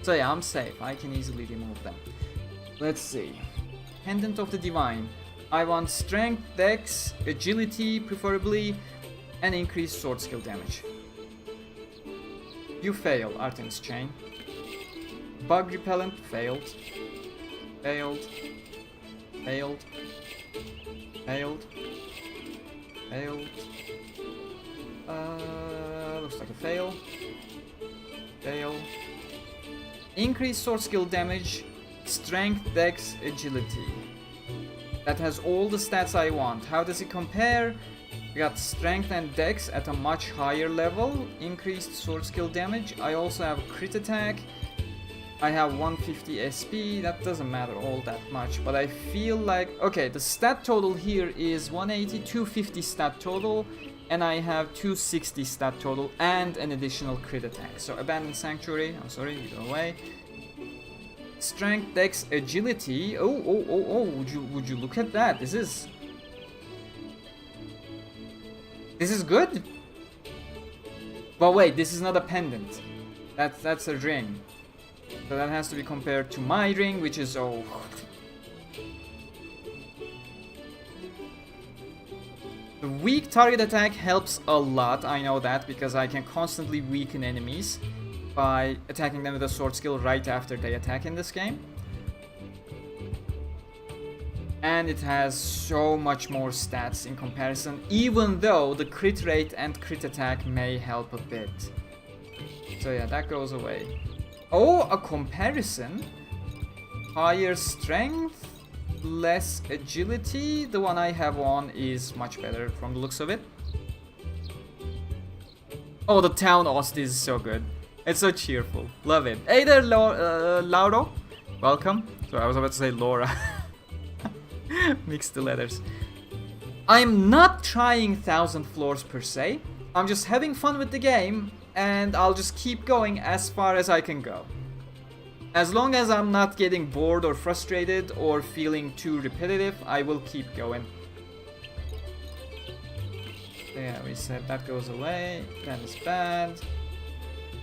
So yeah, I'm safe, I can easily remove them. Let's see. Pendant of the Divine. I want strength, dex, agility preferably, and increased sword skill damage. You fail, Artemis Chain. Bug repellent, failed. Failed. Failed. Failed. Failed. Looks like a fail. Fail. Increased sword skill damage. Strength, dex, agility. That has all the stats I want. How does it compare? We got strength and dex at a much higher level. Increased sword skill damage. I also have crit attack. I have 150 SP. That doesn't matter all that much. But I feel like... Okay, the stat total here is 180, 250 stat total. And I have 260 stat total and an additional crit attack. So Abandoned Sanctuary. I'm sorry, you go away. Strength, dex, agility. Oh, would you look at that? This is good. But wait, this is not a pendant. That's a ring. So that has to be compared to my ring, which is The weak target attack helps a lot, I know that, because I can constantly weaken enemies by attacking them with a sword skill right after they attack in this game. And it has so much more stats in comparison, even though the crit rate and crit attack may help a bit. So yeah, that goes away. Oh, a comparison. Higher strength, less agility. The one I have on is much better from the looks of it. Oh, the town host is so good. It's so cheerful. Love it. Hey there, Lauro. Welcome. So I was about to say Laura. Mix the letters. I'm not trying 1000 floors per se. I'm just having fun with the game, and I'll just keep going as far as I can go. As long as I'm not getting bored or frustrated or feeling too repetitive, I will keep going. So yeah, we said that goes away. That is bad.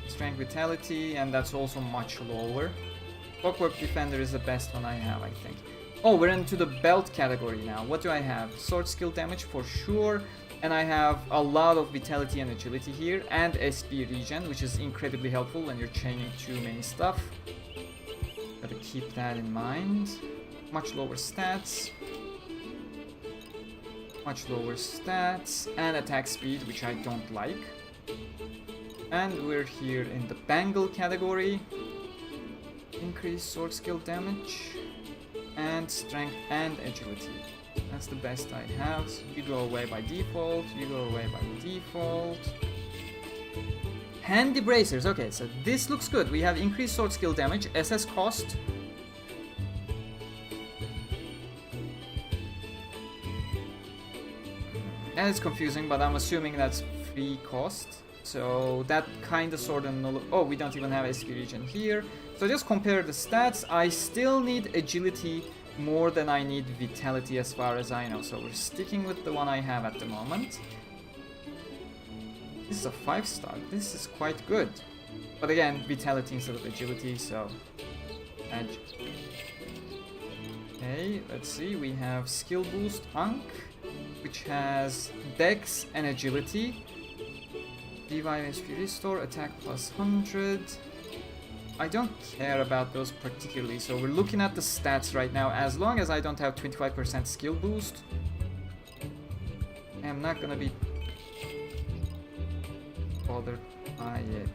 Strength, vitality, and that's also much lower. Clockwork Defender is the best one I have, I think. Oh, we're into the belt category now. What do I have? Sword skill damage for sure. And I have a lot of vitality and agility here. And SP regen, which is incredibly helpful when you're chaining too many stuff. Gotta keep that in mind. Much lower stats. Much lower stats. And attack speed, which I don't like. And we're here in the bangle category. Increase sword skill damage. And strength and agility. That's the best I have. So you go away by default. You go away by default. Handy bracers. Okay, so this looks good. We have increased sword skill damage, SS cost. And it's confusing, but I'm assuming that's free cost. So that kind of sort of oh, we don't even have SP regen here. So just compare the stats. I still need agility more than I need vitality as far as I know. So we're sticking with the one I have at the moment. This is a 5-star. This is quite good. But again, vitality instead of agility, so... Okay, let's see. We have skill boost Ankh, which has dex and agility. Revive SP restore, attack plus 100. I don't care about those particularly, so we're looking at the stats right now. As long as I don't have 25% skill boost, I'm not gonna be bothered by it.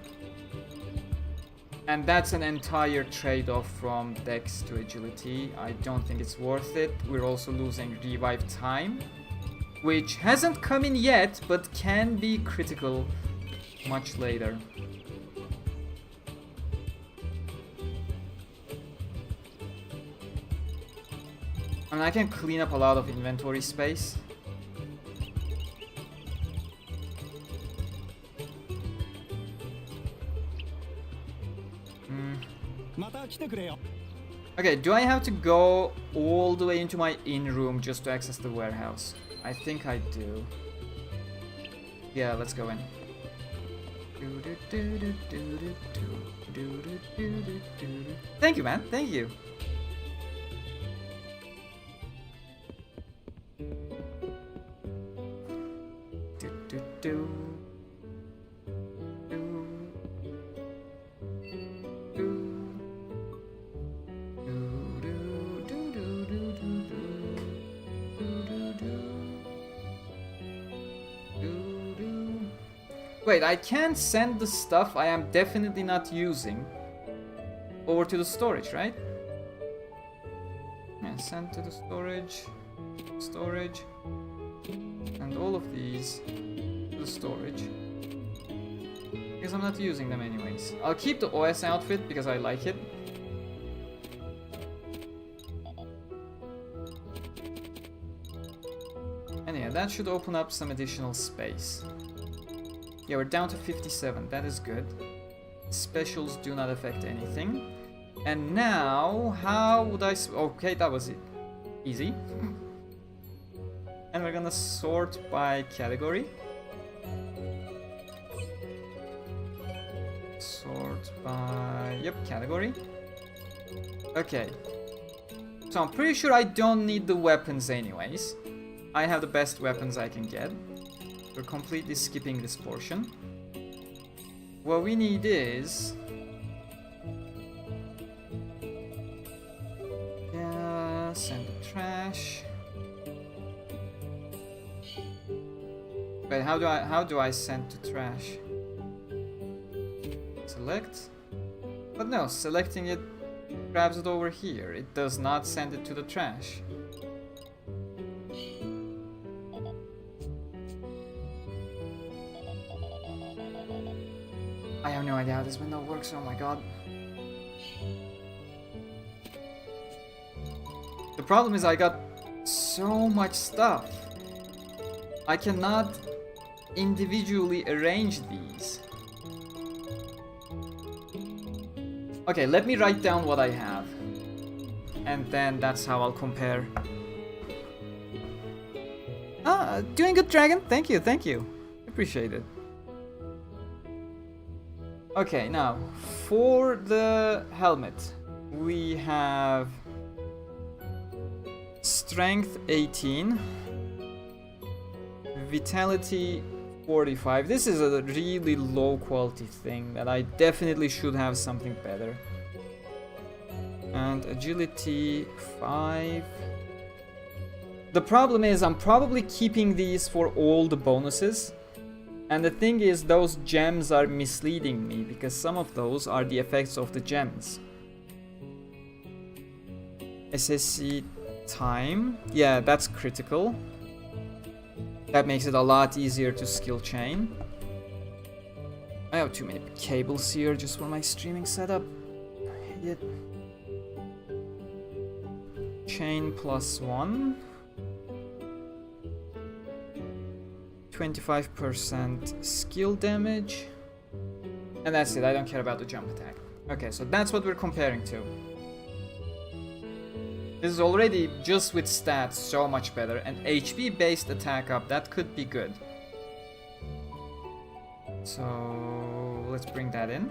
And that's an entire trade-off from dex to agility. I don't think it's worth it. We're also losing revive time, which hasn't come in yet, but can be critical much later. I mean, I can clean up a lot of inventory space. Okay, do I have to go all the way into my in-room just to access the warehouse? I think I do. Yeah, let's go in. Thank you, man. Thank you. Wait, I can't send the stuff I am definitely not using over to the storage, right? Yeah, send to the storage, and all of these to the storage. Because I'm not using them anyways. I'll keep the OS outfit because I like it. And yeah, that should open up some additional space. Yeah, we're down to 57, that is good. Specials do not affect anything. And now, how would I... Okay, that was it. Easy. And we're gonna sort by category. Sort by... Yep, category. Okay. So I'm pretty sure I don't need the weapons anyways. I have the best weapons I can get. We're completely skipping this portion. What we need is... Yeah, send the trash. Wait, how do I send to trash? So select. But no, selecting it grabs it over here. It does not send it to the trash. I have no idea how this window works, oh my god. The problem is I got so much stuff. I cannot individually arrange these. Okay, let me write down what I have. And then that's how I'll compare. Ah, doing good, Dragon. Thank you, thank you. Appreciate it. Okay, now, for the helmet, we have Strength 18, Vitality 45. This is a really low quality thing that I definitely should have something better. And Agility 5. The problem is I'm probably keeping these for all the bonuses. And the thing is, those gems are misleading me because some of those are the effects of the gems. SSC time. Yeah, that's critical. That makes it a lot easier to skill chain. I have too many cables here just for my streaming setup. Idiot. Chain +1. 25% skill damage. And that's it, I don't care about the jump attack. Okay, so that's what we're comparing to. This is already, just with stats, so much better. And HP based attack up, that could be good. So let's bring that in.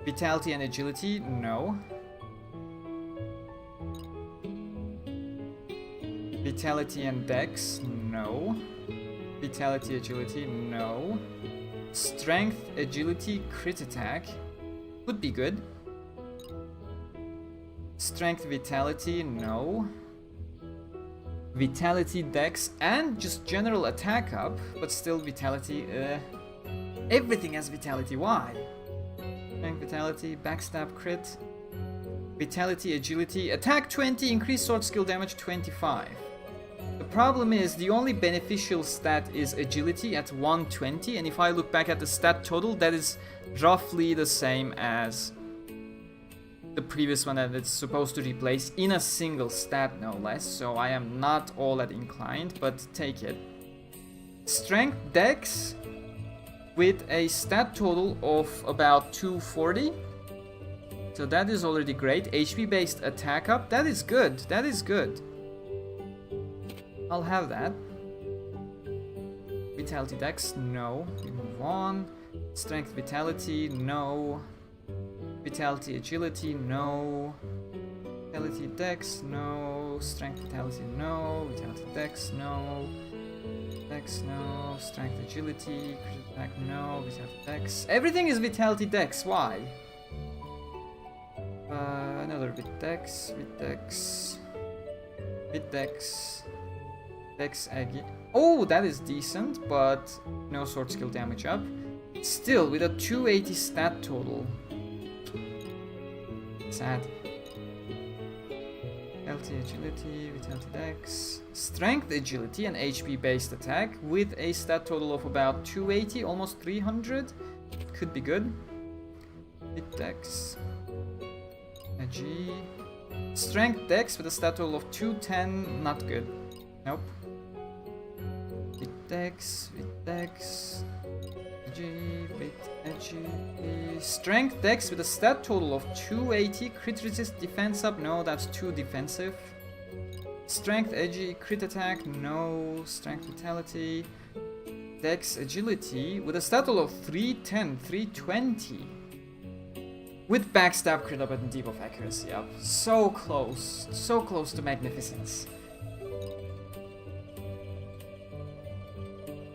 Vitality and agility, no. Vitality and dex, no. Vitality, agility, no. Strength, agility, crit attack would be good. Strength, vitality, no. Vitality, dex, and just general attack up, but still vitality, everything has vitality, why? Strength, vitality, backstab, crit. Vitality, agility, attack 20, increased sword skill damage 25. The problem is the only beneficial stat is agility at 120, and if I look back at the stat total, that is roughly the same as the previous one that it's supposed to replace in a single stat, no less, so I am not all that inclined, but take it. Strength, dex, with a stat total of about 240. So that is already great. HP based attack up, that is good, that is good. I'll have that. Vitality dex, no. We move on. Strength vitality, no. Vitality agility, no. Vitality dex, no. Strength vitality, no. Vitality dex, no. Dex, no. Strength agility, crit attack, no. Vitality dex. Everything is vitality dex, why? Another bit dex, dex aggie. Oh, that is decent, but no sword skill damage up. Still, with a 280 stat total. Sad. Vitality, agility, vitality dex. Strength, agility, and HP based attack with a stat total of about 280, almost 300. Could be good. Hit dex. Ag. Strength dex with a stat total of 210, not good. Nope. Dex, Strength dex with a stat total of 280, crit resist, defense up, no, that's too defensive. Strength, edgy, crit attack, no. Strength, vitality, dex, agility with a stat total of 310, 320. With backstab, crit up, and debuff accuracy up. So close to magnificence.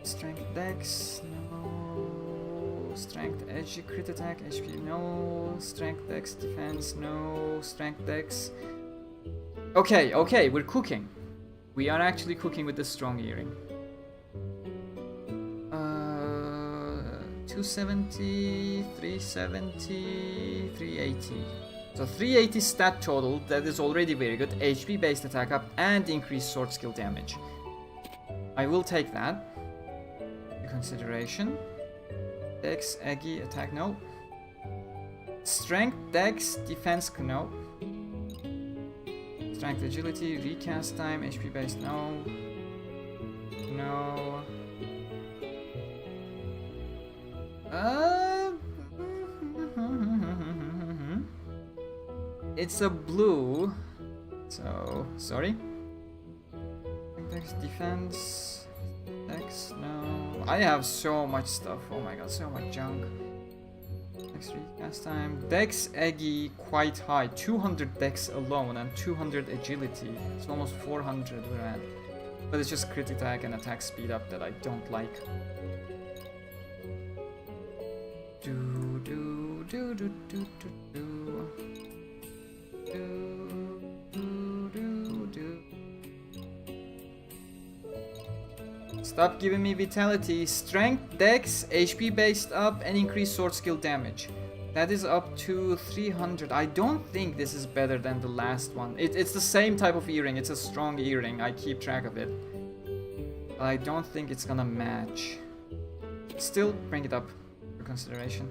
Strength dex, no. Strength edge, crit attack, HP, no. Strength dex, defense, no. Strength dex. Okay, we're cooking. We are actually cooking with the strong earring. 270, 370, 380. So 380 stat total, that is already very good. HP based attack up and increased sword skill damage. I will take that into consideration. Dex, Aggie, attack, no. Strength, Dex, defense, no. Strength, agility, recast time, HP based, no. No. It's a blue, so sorry. Dex, defense, Dex, no. I have so much stuff. Oh my god, so much junk. Dex recast time. Dex Aggie quite high. 200 Dex alone and 200 agility. It's almost 400 we're at. But it's just crit attack and attack speed up that I don't like. Do do do do do do do. Stop giving me vitality. Strength, Dex, HP based up, and increased sword skill damage. That is up to 300. I don't think this is better than the last one. It's the same type of earring. It's a strong earring. I keep track of it. But I don't think it's gonna match. Still, bring it up for consideration.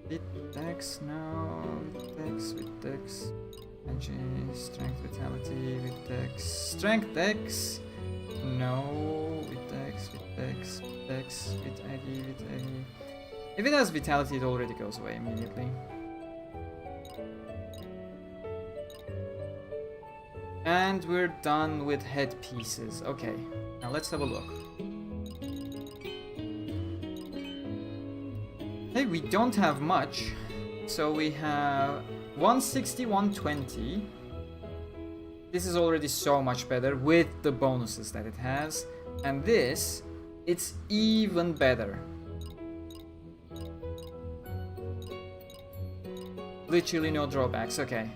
With Dex, no. With Dex, with Dex. Energy, strength, vitality, with Dex. Strength, Dex. No. With Dex, with Dex, with Dex, with Aggie, with Aggie. If it has vitality, it already goes away immediately. And we're done with headpieces. Okay, now let's have a look. Hey, we don't have much. So we have 160, 120. This is already so much better with the bonuses that it has. And this, it's even better. Literally no drawbacks, okay.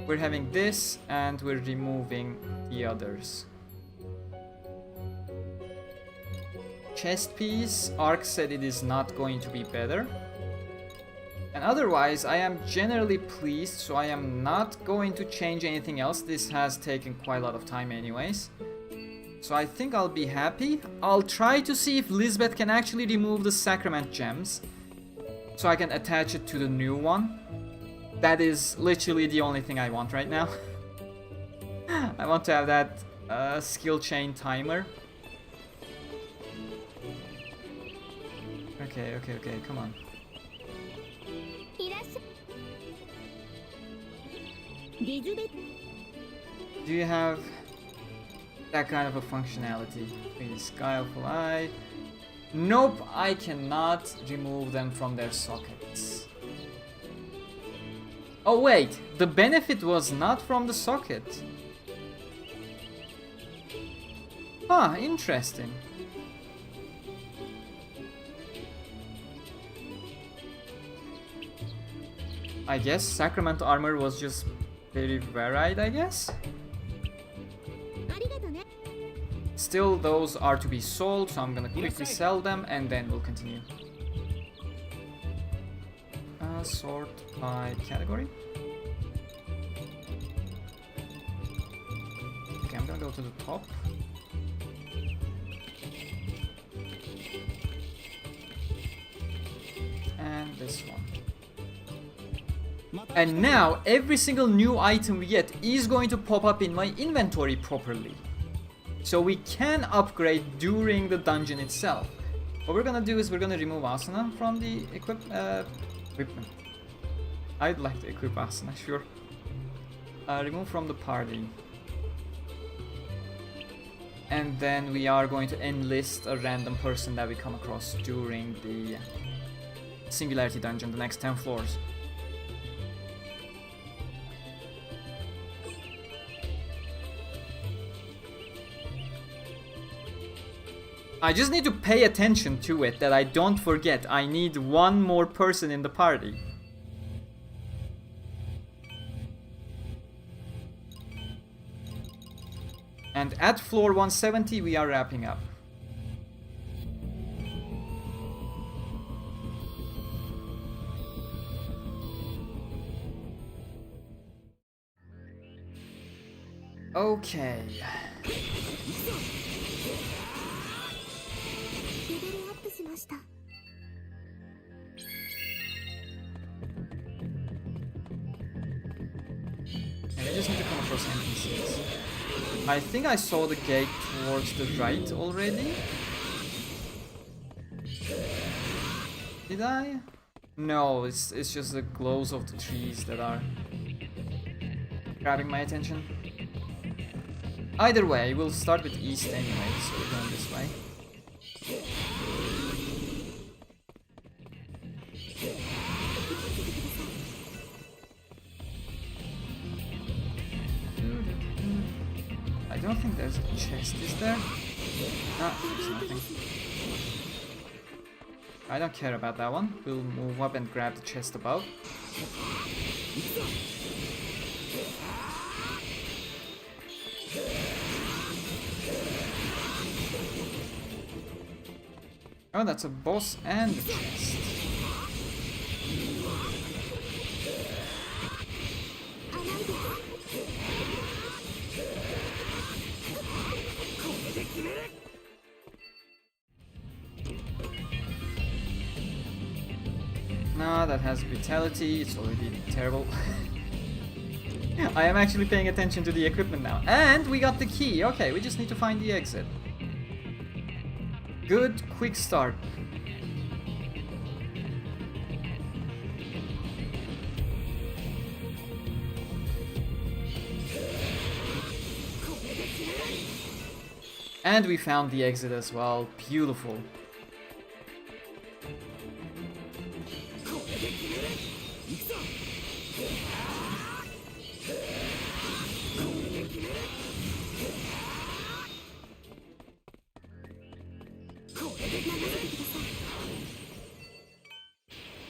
We're having this and we're removing the others. Chest piece, Ark said it is not going to be better. And otherwise, I am generally pleased, so I am not going to change anything else. This has taken quite a lot of time anyways. So I think I'll be happy. I'll try to see if Lisbeth can actually remove the Sacrament gems, so I can attach it to the new one. That is literally the only thing I want right now. I want to have that skill chain timer. Okay, come on. Do you have that kind of a functionality? Please, Guileful Eye. Nope, I cannot remove them from their sockets. Oh wait, the benefit was not from the socket. Huh, interesting. I guess Sacrament armor was just very varied, I guess. Still, those are to be sold, so I'm gonna quickly sell them and then we'll continue. Sort by category. Okay, I'm gonna go to the top. And this one. And now, every single new item we get is going to pop up in my inventory properly. So we can upgrade during the dungeon itself. What we're gonna do is we're gonna remove Asuna from the equipment. I'd like to equip Asuna, sure. Remove from the party. And then we are going to enlist a random person that we come across during the Singularity Dungeon, the next 10 floors. I just need to pay attention to it, that I don't forget. I need one more person in the party. And at floor 170 we are wrapping up. Okay. And I just need to come across NPCs. I think I saw the gate towards the right already. Did I? No, it's just the glows of the trees that are grabbing my attention. Either way, we'll start with east anyway, so we're going this way. I don't think there's a chest, is there? No, there's nothing. I don't care about that one. We'll move up and grab the chest above. Oh, that's a boss and a chest. No, that has vitality. It's already terrible. I am actually paying attention to the equipment now. And we got the key. Okay, we just need to find the exit. Good, quick start. And we found the exit as well. Beautiful.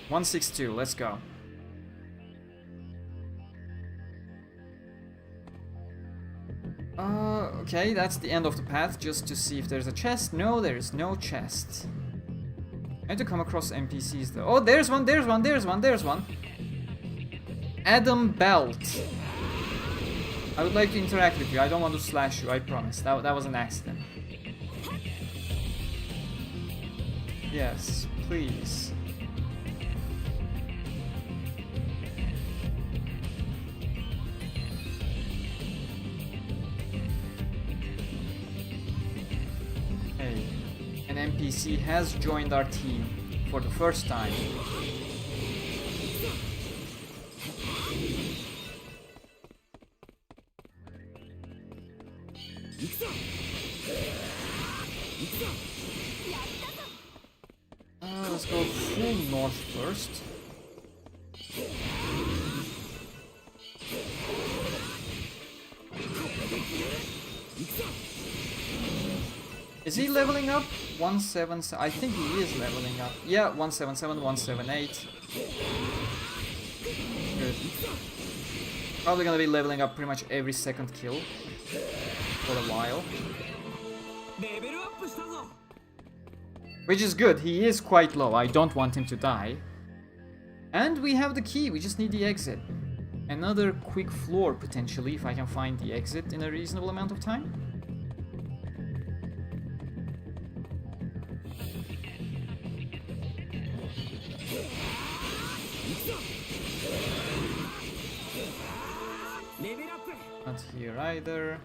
$162, let's go. Okay, that's the end of the path, just to see if there's a chest. No, there's no chest. I have to come across NPCs though. Oh, there's one, there's one, there's one, there's one. Adam Belt. I would like to interact with you. I don't want to slash you, I promise. That was an accident. Yes, please. Hey, an NPC has joined our team for the first time. Let's go full north first. Is he leveling up? 177. I think he is leveling up. Yeah, 177, 178. Good. Probably gonna be leveling up pretty much every second kill for a while. Which is good, he is quite low, I don't want him to die. And we have the key, we just need the exit. Another quick floor potentially, if I can find the exit in a reasonable amount of time. Not here either.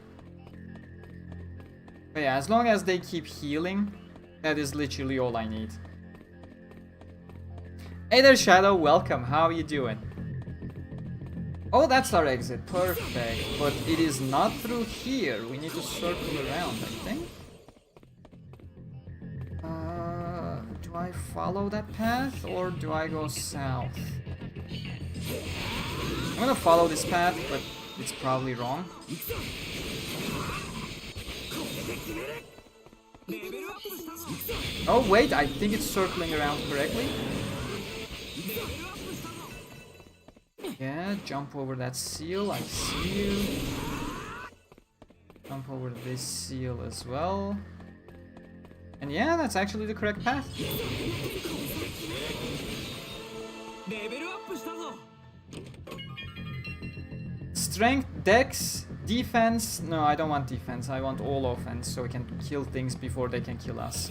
But yeah, as long as they keep healing, that is literally all I need. Hey there, Shadow, welcome, how are you doing? Oh, that's our exit, perfect. But it is not through here, we need to circle around, I think. Do I follow that path, or do I go south? I'm gonna follow this path, but it's probably wrong. Oh wait, I think it's circling around correctly. Yeah, jump over that seal, I see you. Jump over this seal as well. And yeah, that's actually the correct path. Strength, dex, Defense? No, I don't want defense. I want all offense so we can kill things before they can kill us.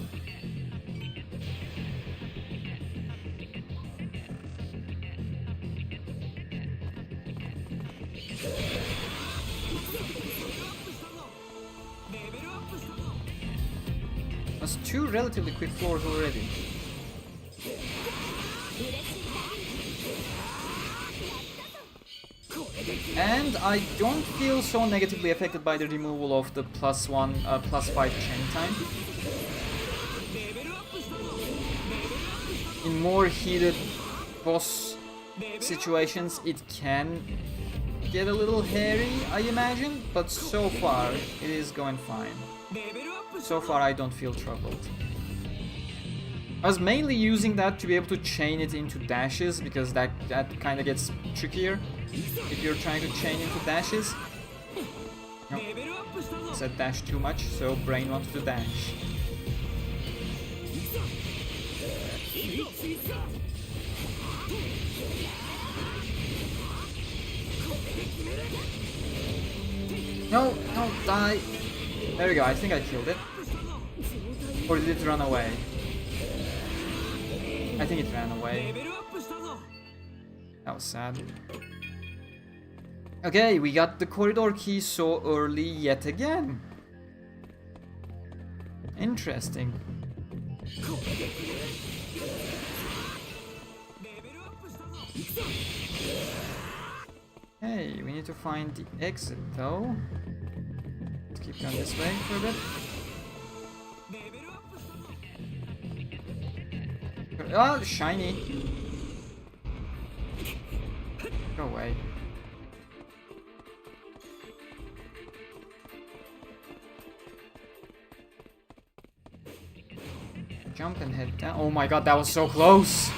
That's 2 relatively quick floors already. And I don't feel so negatively affected by the removal of the +5 chain time. In more heated boss situations, it can get a little hairy, I imagine, but so far it is going fine. So far I don't feel troubled. I was mainly using that to be able to chain it into dashes, because that kind of gets trickier if you're trying to chain into dashes. Nope. Said dash too much, so brain wants to dash. No, no, die. There we go, I think I killed it. Or did it run away? I think it ran away. That was sad. Okay, we got the corridor key so early yet again. Interesting. Hey, we need to find the exit though. Let's keep going this way for a bit. Oh, shiny. Go away. Jump and head down. Oh my god, that was so close!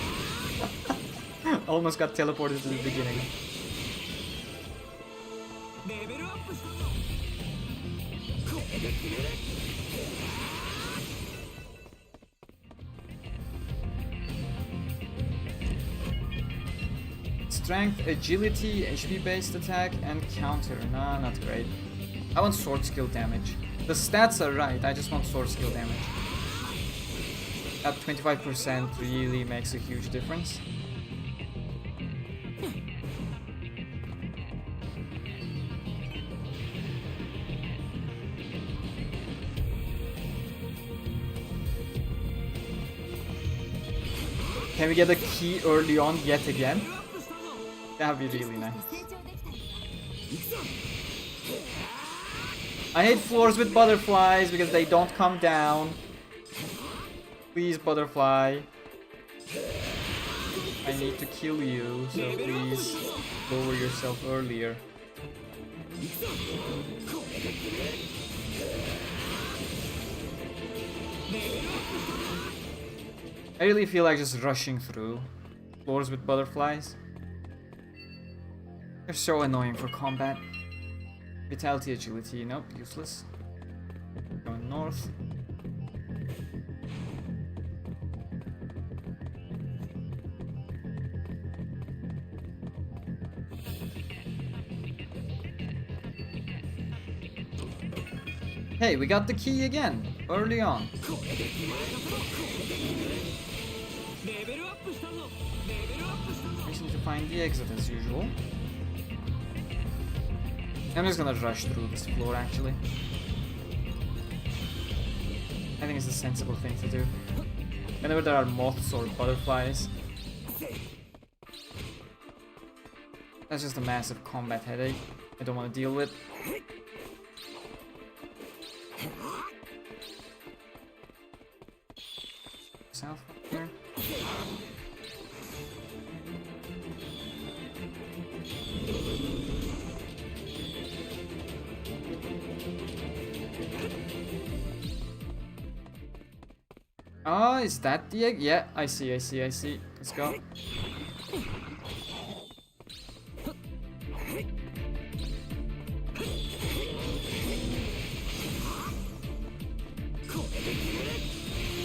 Almost got teleported to the beginning. Strength, agility, HP based attack, and counter. Nah, not great. I want sword skill damage. The stats are right, I just want sword skill damage. That 25% really makes a huge difference. Can we get a key early on yet again? That would be really nice. I hate floors with butterflies because they don't come down. Please, butterfly. I need to kill you, so please lower yourself earlier. I really feel like just rushing through floors with butterflies. They're so annoying for combat. Vitality, agility, nope, useless. Going north. Hey, we got the key again, early on. Reason to find the exit as usual. I'm just gonna rush through this floor actually. I think it's a sensible thing to do. Whenever there are moths or butterflies. That's just a massive combat headache I don't want to deal with. South here. Oh, is that the egg? Yeah, I see. Let's go.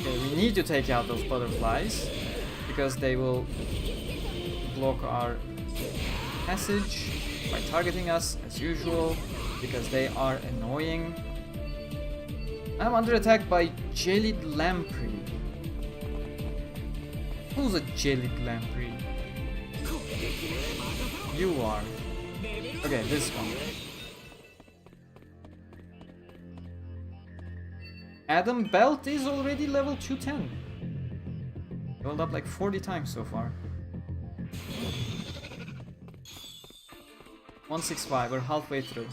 Okay, we need to take out those butterflies because they will block our passage by targeting us as usual. because they are annoying. I'm under attack by Jellied Lamprey. Who's a Jellied Lamprey? You are. Okay, this one. Adam Belt is already level 210. Leveled up like 40 times so far. 165, we're halfway through.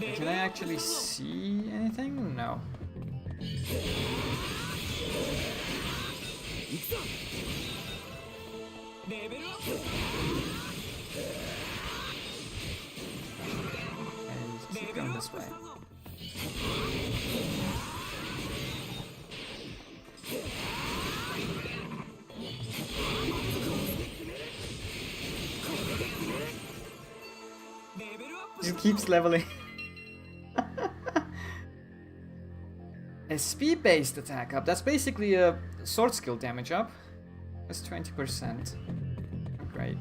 Can I actually see anything? No. And keep going this way. He keeps leveling. SP based attack up. That's basically a sword skill damage up. That's 20%. Great.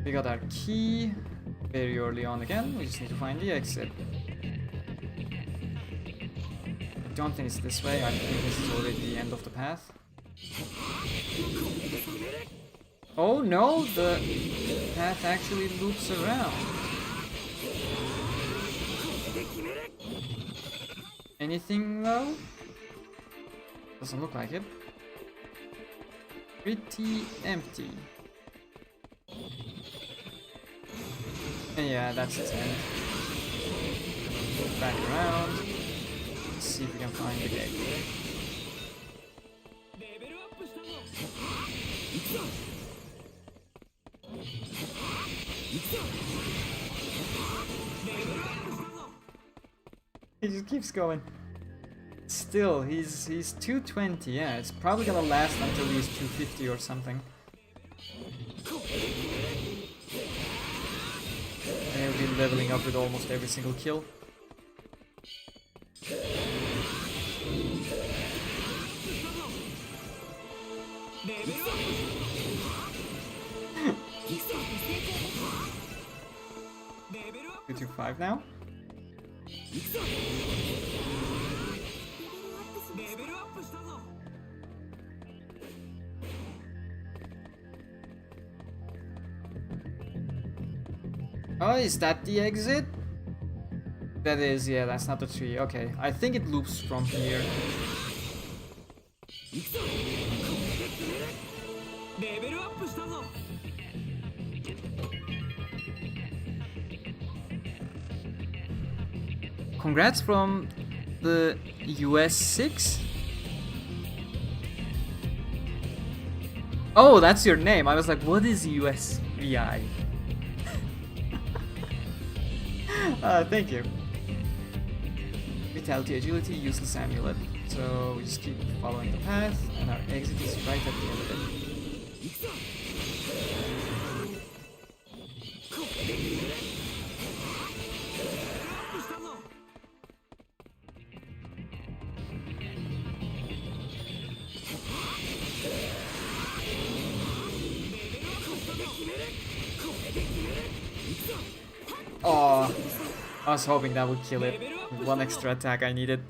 We got our key very early on again. We just need to find the exit. I don't think it's this way. I think this is already the end of the path. Oh no, the path actually loops around. Anything though? Doesn't look like it. Pretty empty. And yeah, that's its end. Back around. Let's see if we can find the gate. He just keeps going. Still, he's 220, yeah, it's probably gonna last until he's 250 or something. And he'll be leveling up with almost every single kill. Two to 5 now. Oh, is that the exit? That is, yeah, that's not the tree. Okay, I think it loops from here. Congrats from the US 6? Oh, that's your name. I was like, what is USVI? Thank you. Vitality, agility, useless amulet. So we just keep following the path, and our exit is right at the end of it. Oh, I was hoping that would kill it. One extra attack I needed.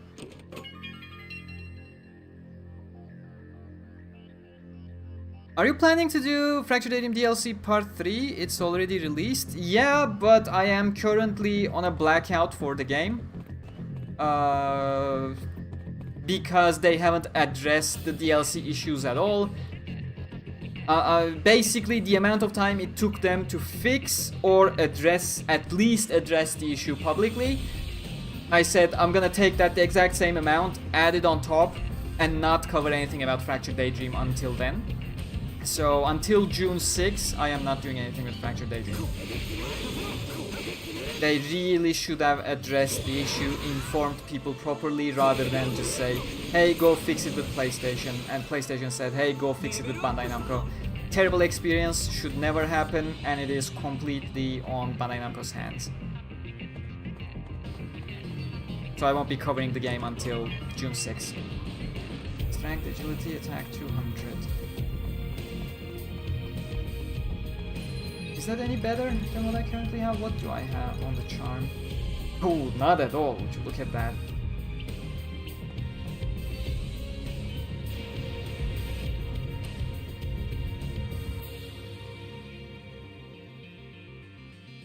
Are you planning to do Fractured Aim DLC Part 3? It's already released. Yeah, but I am currently on a blackout for the game. Because they haven't addressed the DLC issues at all. Basically, the amount of time it took them to fix or at least address the issue publicly, I said I'm gonna take that the exact same amount, add it on top, and not cover anything about Fractured Daydream until then. So until June 6, I am not doing anything with Fractured Daydream. They really should have addressed the issue, informed people properly, rather than just say, hey, go fix it with PlayStation, and PlayStation said, hey, go fix it with Bandai Namco. Terrible experience, should never happen, and it is completely on Bandai Namco's hands. So I won't be covering the game until June 6. Strength, agility, attack 200. Is that any better than what I currently have? What do I have on the charm? Oh, not at all. Would you look at that?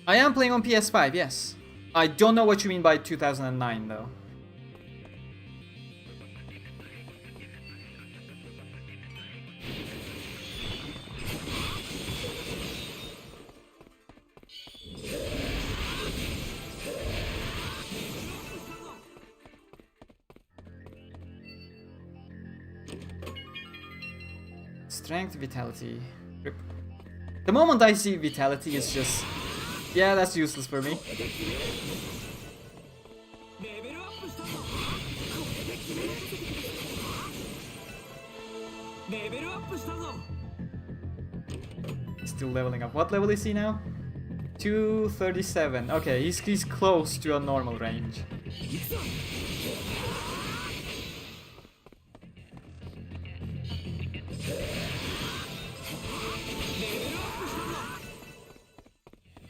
I am playing on PS5, yes. I don't know what you mean by 2009 though. Strength, vitality, grip. The moment I see vitality, it's just... yeah, that's useless for me. Still leveling up. What level is he now? 237. Okay, he's close to a normal range.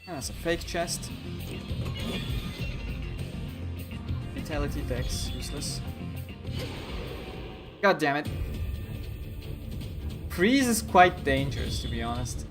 That's a fake chest. Vitality dex, useless. God damn it. Freeze is quite dangerous, to be honest.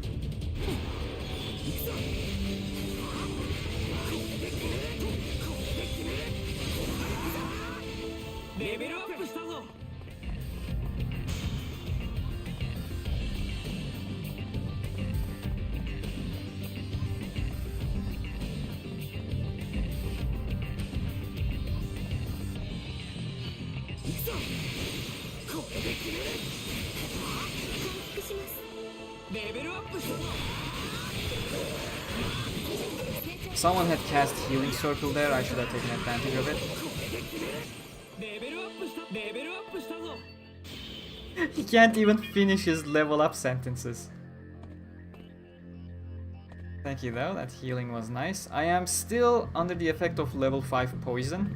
Someone had cast healing circle there, I should have taken advantage of it. He can't even finish his level up sentences. Thank you though, that healing was nice. I am still under the effect of level 5 poison.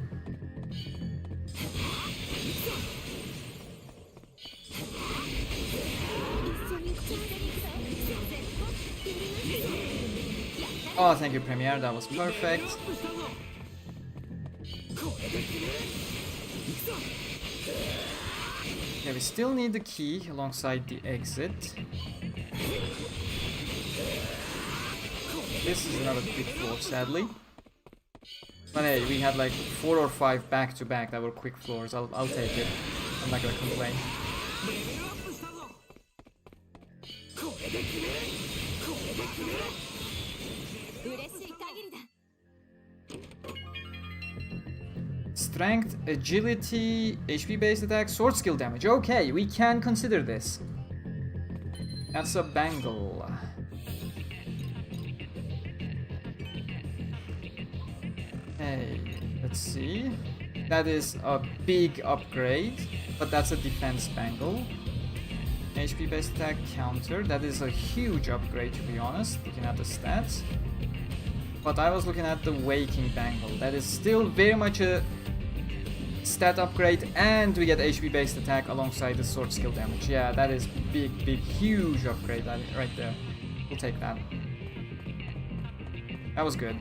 Oh, thank you, Premiere, that was perfect. Okay, we still need the key alongside the exit. This is another quick floor, sadly. But hey, we had like 4 or 5 back-to-back that were quick floors. I'll take it. I'm not gonna complain. Strength, agility, HP based attack, sword skill damage. Okay, we can consider this. That's a bangle. Hey, let's see. That is a big upgrade, but that's a defense bangle. HP based attack counter. That is a huge upgrade, to be honest, looking at the stats. But I was looking at the waking bangle. That is still very much a stat upgrade, and we get HP based attack alongside the sword skill damage. Yeah, that is big, huge upgrade right there. We'll take that. That was good.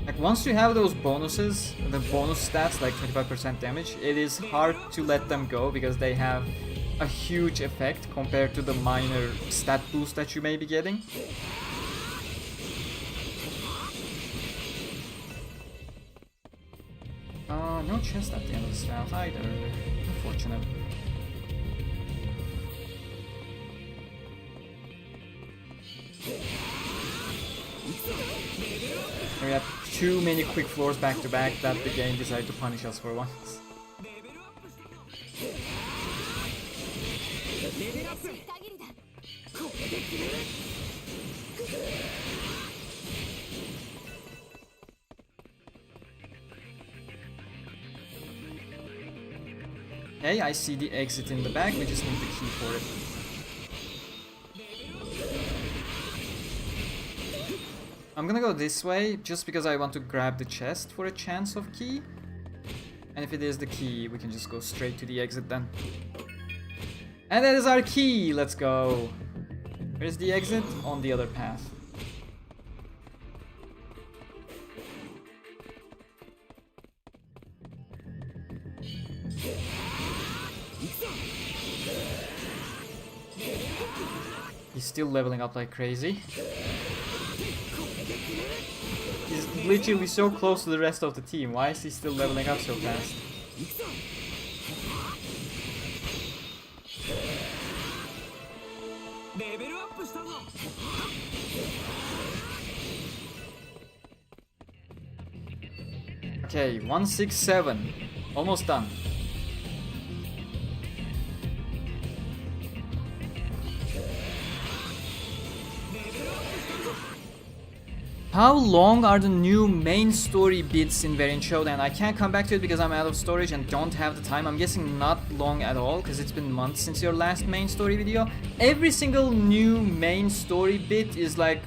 Like once you have those bonuses, the bonus stats like 25% damage, it is hard to let them go because they have a huge effect compared to the minor stat boost that you may be getting. No chest at the end of this round either. Unfortunate. We had too many quick floors back to back that the game decided to punish us for once. Hey, I see the exit in the back, we just need the key for it. I'm gonna go this way just because I want to grab the chest for a chance of key. And if it is the key, we can just go straight to the exit then. And that is our key! Let's go! Where's the exit? On the other path. He's still leveling up like crazy. He's literally so close to the rest of the team. Why is he still leveling up so fast? Okay, 167. Almost done. How long are the new main story bits in Variant Showdown? I can't come back to it because I'm out of storage and don't have the time. I'm guessing not long at all because it's been months since your last main story video. Every single new main story bit is like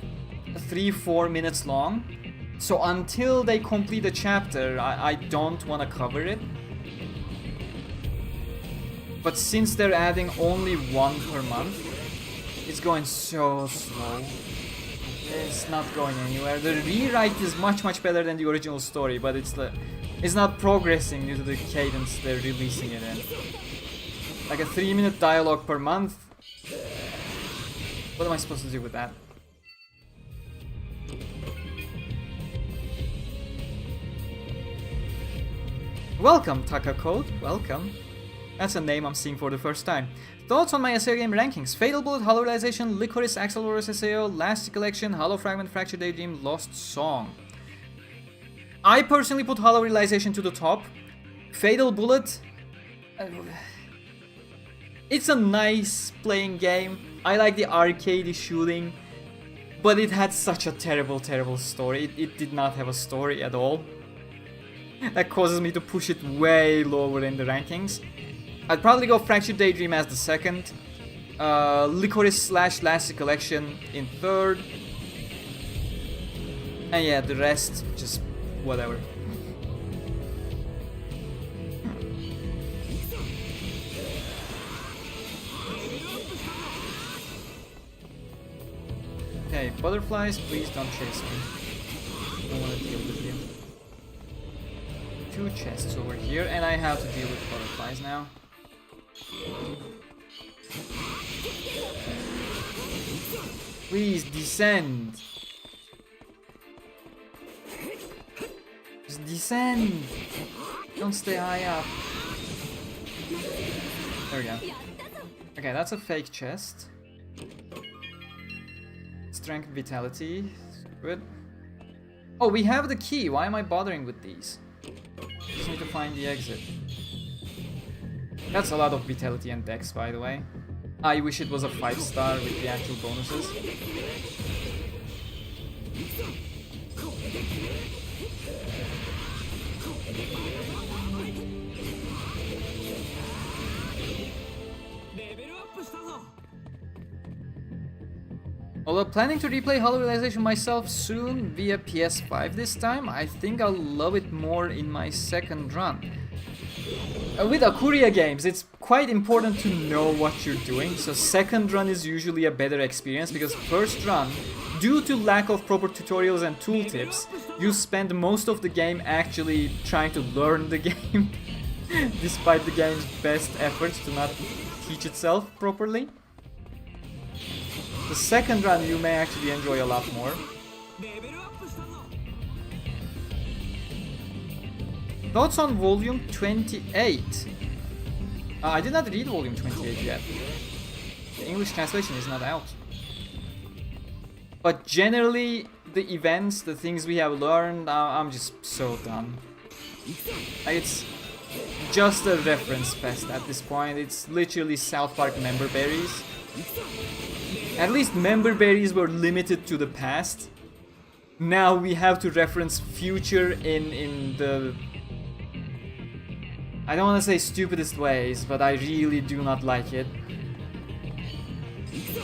3-4 minutes long. So until they complete a chapter, I don't want to cover it. But since they're adding only one per month, it's going so slow. It's not going anywhere. The rewrite is much better than the original story, but it's not progressing due to the cadence they're releasing it in. Like a 3-minute dialogue per month. What am I supposed to do with that? Welcome, Taka Code. Welcome. That's a name I'm seeing for the first time. Thoughts on my SAO game rankings: Fatal Bullet, Hollow Realization, Licorice, Axel vs SAO, Last Recollection, Hollow Fragment, Fractured Daydream, Lost Song. I personally put Hollow Realization to the top. Fatal Bullet... it's a nice playing game. I like the arcadey shooting. But it had such a terrible story. It did not have a story at all. That causes me to push it way lower in the rankings. I'd probably go Fractured Daydream as the second, Licorice / Last Recollection in third, and yeah, the rest, just whatever. Okay, butterflies, please don't chase me. I don't want to deal with you. 2 chests over here, and I have to deal with butterflies now. Please descend. Just descend. Don't stay high up. There we go. Okay, that's a fake chest. Strength, vitality. Good. Oh, we have the key. Why am I bothering with these? Just need to find the exit. That's a lot of vitality and dex, by the way. I wish it was a 5-star with the actual bonuses. Although planning to replay Hollow Realization myself soon via PS5 this time, I think I'll love it more in my second run. With Akuria games, it's quite important to know what you're doing, so second run is usually a better experience because first run, due to lack of proper tutorials and tooltips, you spend most of the game actually trying to learn the game, despite the game's best efforts to not teach itself properly. The second run you may actually enjoy a lot more. Thoughts on volume 28? I did not read volume 28 yet. The English translation is not out. But generally, the events, the things we have learned, I'm just so done. It's just a reference fest at this point. It's literally South Park member berries. At least member berries were limited to the past. Now we have to reference future in the... I don't want to say stupidest ways, but I really do not like it.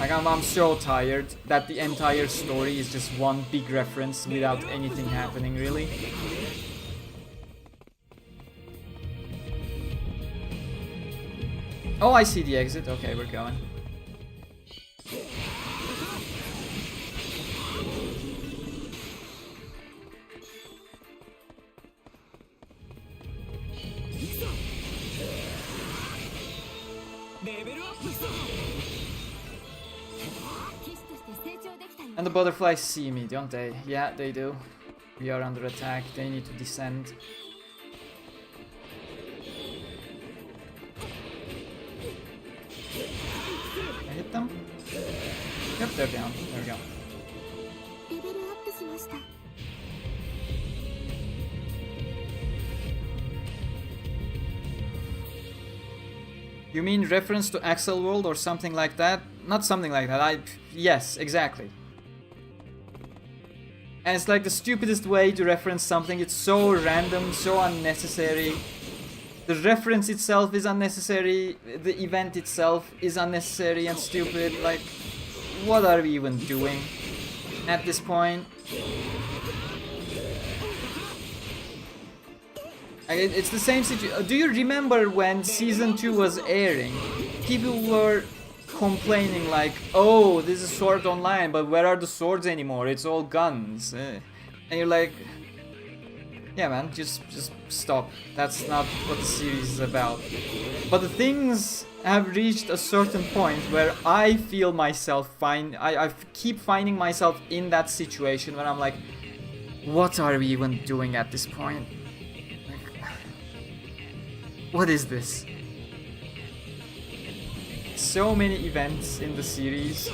Like, I'm so tired that the entire story is just one big reference without anything happening, really. Oh, I see the exit. Okay, we're going. And the butterflies see me, don't they? Yeah, they do. We are under attack. They need to descend. I hit them? Yep, they're down. There we go. You mean reference to Axel World or something like that? Not something like that. Yes, exactly. And it's like the stupidest way to reference something. It's so random, so unnecessary. The reference itself is unnecessary. The event itself is unnecessary and stupid. Like, what are we even doing at this point? It's the same situation. Do you remember when Season 2 was airing? People were complaining like, oh, this is Sword Online, but where are the swords anymore? It's all guns. And you're like, yeah man, just stop. That's not what the series is about. But the things have reached a certain point where I feel myself I keep finding myself in that situation where I'm like, what are we even doing at this point? Like, what is this? So many events in the series.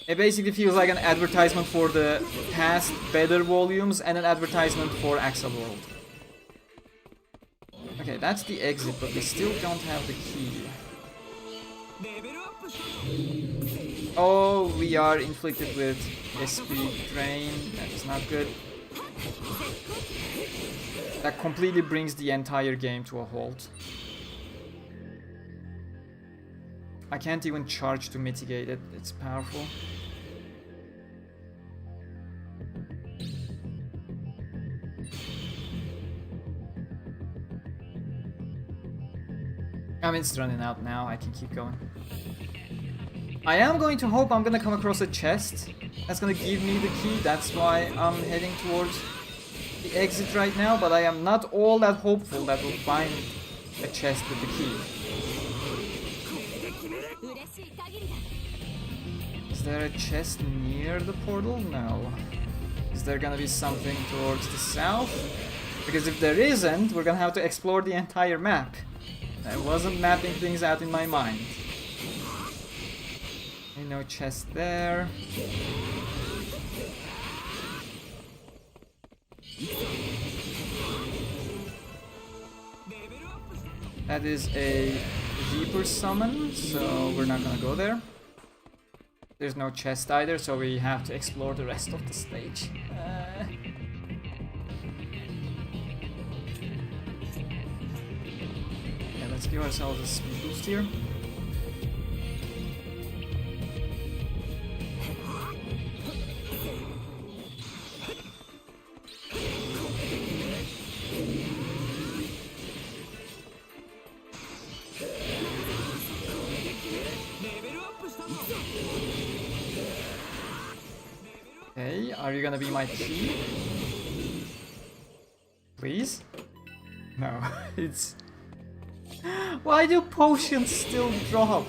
It basically feels like an advertisement for the past better volumes and an advertisement for Axel World. Okay, that's the exit, but we still don't have the key. Oh, we are inflicted with SP drain. That is not good. That completely brings the entire game to a halt. I can't even charge to mitigate it. It's powerful. I mean, it's running out now. I can keep going. I am going to hope I'm gonna come across a chest that's gonna give me the key. That's why I'm heading towards the exit right now, but I am not all that hopeful that we'll find a chest with the key. Is there a chest near the portal? No. Is there gonna be something towards the south? Because if there isn't, we're gonna have to explore the entire map. I wasn't mapping things out in my mind. No chest there. That is a Reaper summon, so we're not gonna go there. There's no chest either, so we have to explore the rest of the stage. Yeah, let's give ourselves a speed boost here. Okay, are you gonna be my key? Please? No, it's... Why do potions still drop?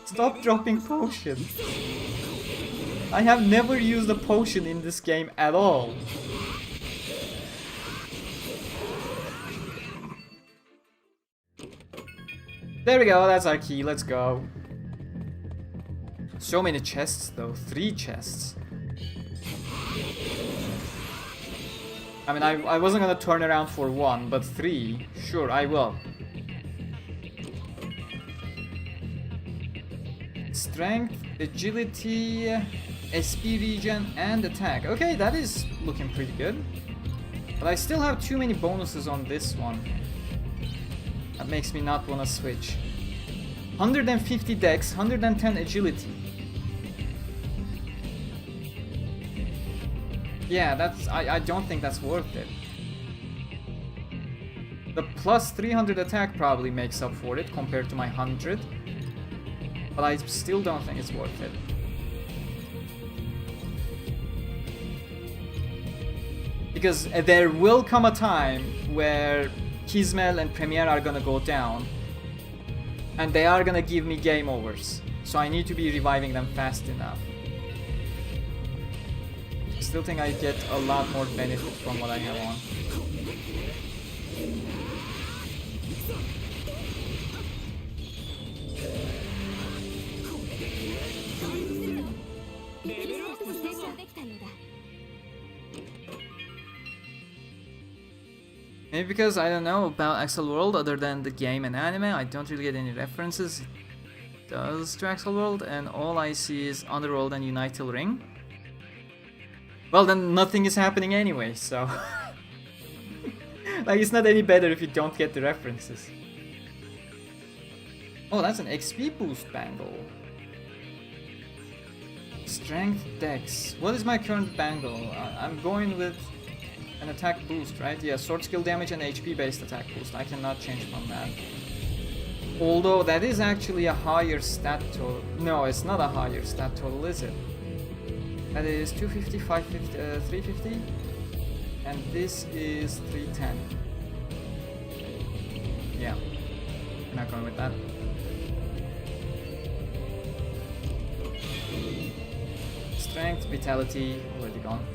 Stop dropping potions. I have never used a potion in this game at all. There we go, that's our key, let's go. So many chests though, 3 chests. I mean, I wasn't gonna turn around for 1, but 3, sure, I will. Strength, agility, SP regen, and attack. Okay, that is looking pretty good. But I still have too many bonuses on this one. That makes me not wanna switch. 150 dex, 110 agility. Yeah, that's... I don't think that's worth it. The plus 300 attack probably makes up for it compared to my 100. But I still don't think it's worth it. Because there will come a time where Kismel and Premiere are gonna go down. And they are gonna give me game overs. So I need to be reviving them fast enough. I still think I get a lot more benefit from what I have on. Maybe because I don't know about Axel World other than the game and anime, I don't really get any references it does to Axel World, and all I see is Underworld and Unitil Ring. Well, then nothing is happening anyway, so... like, it's not any better if you don't get the references. Oh, that's an XP boost bangle. Strength Dex. What is my current bangle? I'm going with an attack boost, right? Yeah, sword skill damage and HP based attack boost. I cannot change from that. Although that is actually a higher stat total. No, it's not a higher stat total, is it? That is 250, 550, 350. And this is 310. Yeah. I'm not going with that. Strength, vitality, already gone.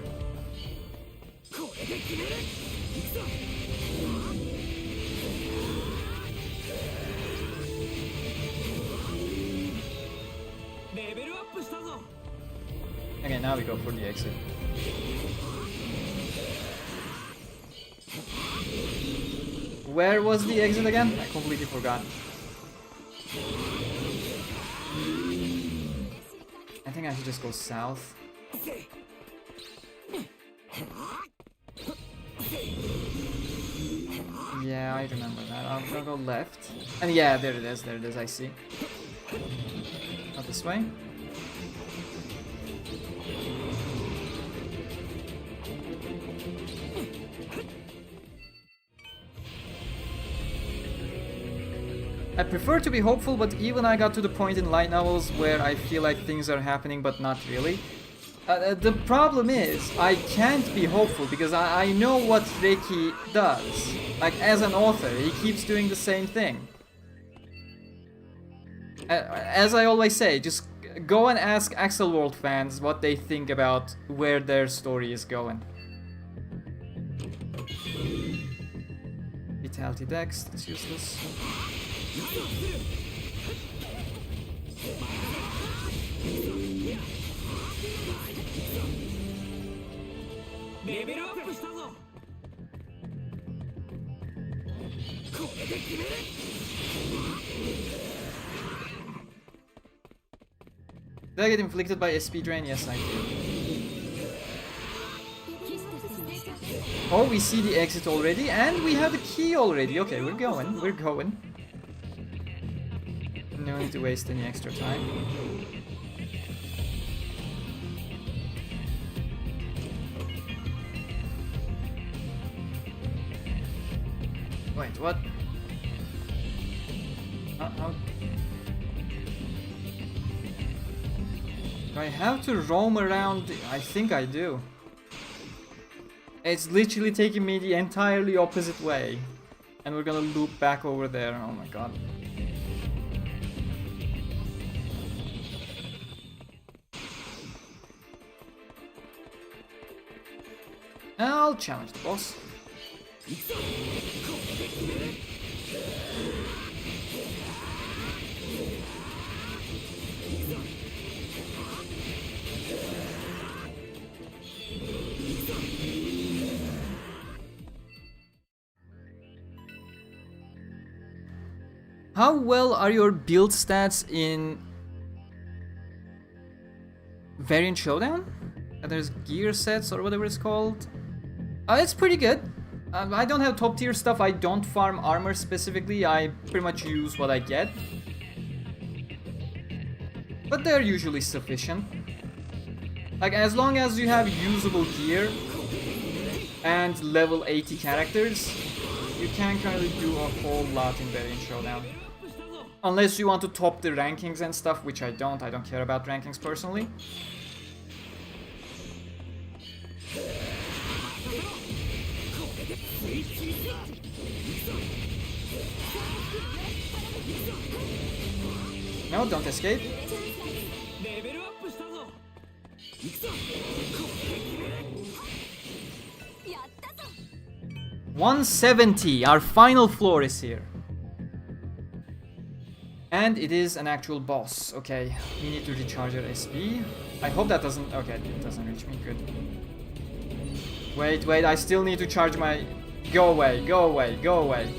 Okay, now we go for the exit. Where was the exit again? I completely forgot. I think I should just go south. Yeah, I remember that. I'm gonna go left. And yeah, there it is, I see. Not this way. I prefer to be hopeful, but even I got to the point in light novels where I feel like things are happening, but not really. The problem is, I can't be hopeful because I know what Reiki does. Like, as an author, he keeps doing the same thing. As I always say, just go and ask Axel World fans what they think about where their story is going. Vitality Dex, that's useless. Did I get inflicted by SP drain? Yes, I did. Oh, we see the exit already, and we have the key already. Okay, we're going. No need to waste any extra time. Wait, what? How? Do I have to roam around? I think I do. It's literally taking me the entirely opposite way. And we're gonna loop back over there. Oh my god. I'll challenge the boss. How well are your build stats in Variant Showdown? There's gear sets or whatever it's called. It's pretty good. I don't have top tier stuff. I don't farm armor specifically. I pretty much use what I get. but they're usually sufficient. Like, as long as you have usable gear and level 80 characters, you can't currently do a whole lot in Variant Showdown. Unless you want to top the rankings and stuff, which I don't care about rankings personally. No, don't escape. 170, our final floor is here. And it is an actual boss. Okay, we need to recharge our SP. I hope that doesn't... Okay, it doesn't reach me. Good. Wait, I still need to charge my... Go away, go away, go away.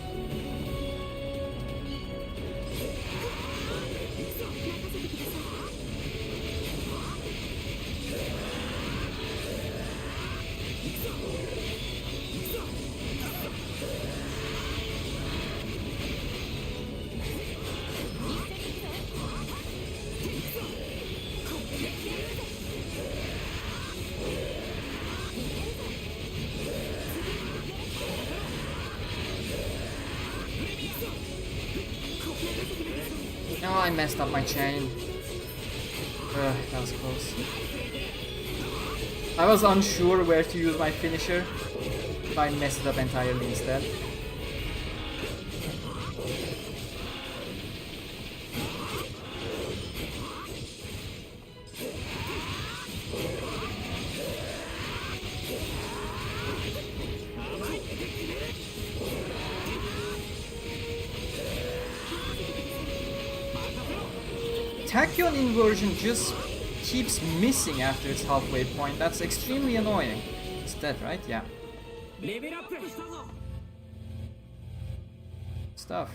No, I messed up my chain. That was close. I was unsure where to use my finisher, so I messed it up entirely instead. Tachyon inversion just keeps missing after its halfway point. That's extremely annoying. It's dead, right? Yeah. Stuff.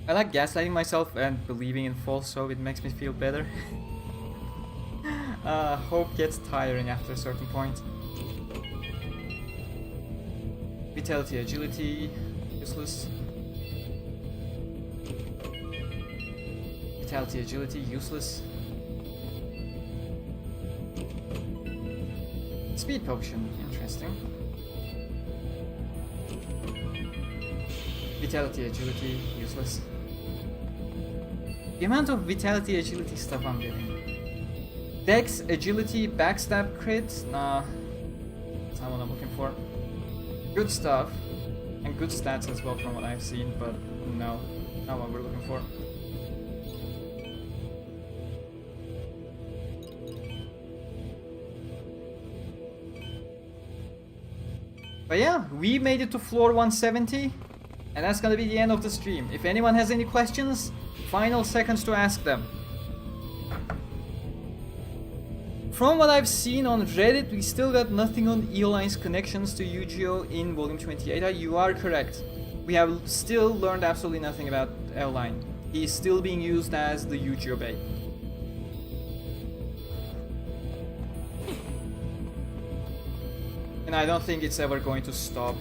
I like gaslighting myself and believing in false hope. It makes me feel better. Hope gets tiring after a certain point. Vitality, agility, useless. Vitality, agility, useless. Speed potion, interesting. Vitality, agility, useless. The amount of vitality, agility stuff I'm getting. Dex, agility, backstab crit? Nah. That's not what I'm looking for. Good stuff. And good stats as well from what I've seen, but no. Not what we're looking for. But yeah, we made it to floor 170, and that's gonna be the end of the stream. If anyone has any questions, final seconds to ask them. From what I've seen on Reddit, we still got nothing on E-Line's connections to Yu-Gi-Oh! In Volume 28. You are correct. We have still learned absolutely nothing about L-Line. He is still being used as the Yu-Gi-Oh! Bait. And I don't think it's ever going to stop.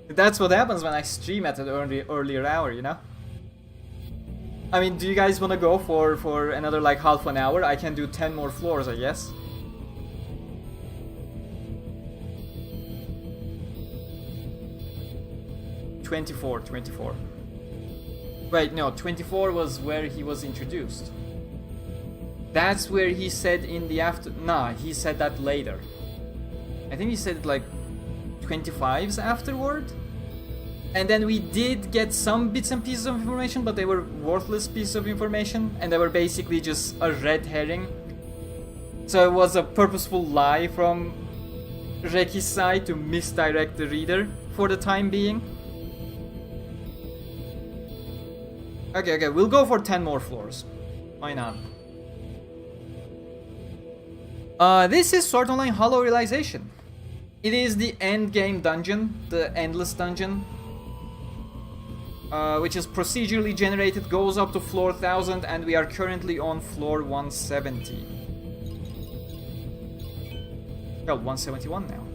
That's what happens when I stream at an earlier hour, you know? I mean, do you guys want to go for another like half an hour? I can do 10 more floors, I guess. "24. Wait, no, 24 was where he was introduced. That's where he said in the after... Nah, he said that later. I think he said like 25s afterward. And then we did get some bits and pieces of information, but they were worthless pieces of information, and they were basically just a red herring. So it was a purposeful lie from Reki's side to misdirect the reader for the time being. Okay, we'll go for 10 more floors. Why not? This is Sword Online Hollow Realization. It is the end game dungeon, the endless dungeon, which is procedurally generated, goes up to floor 1000, and we are currently on floor 170. Well, 171 now.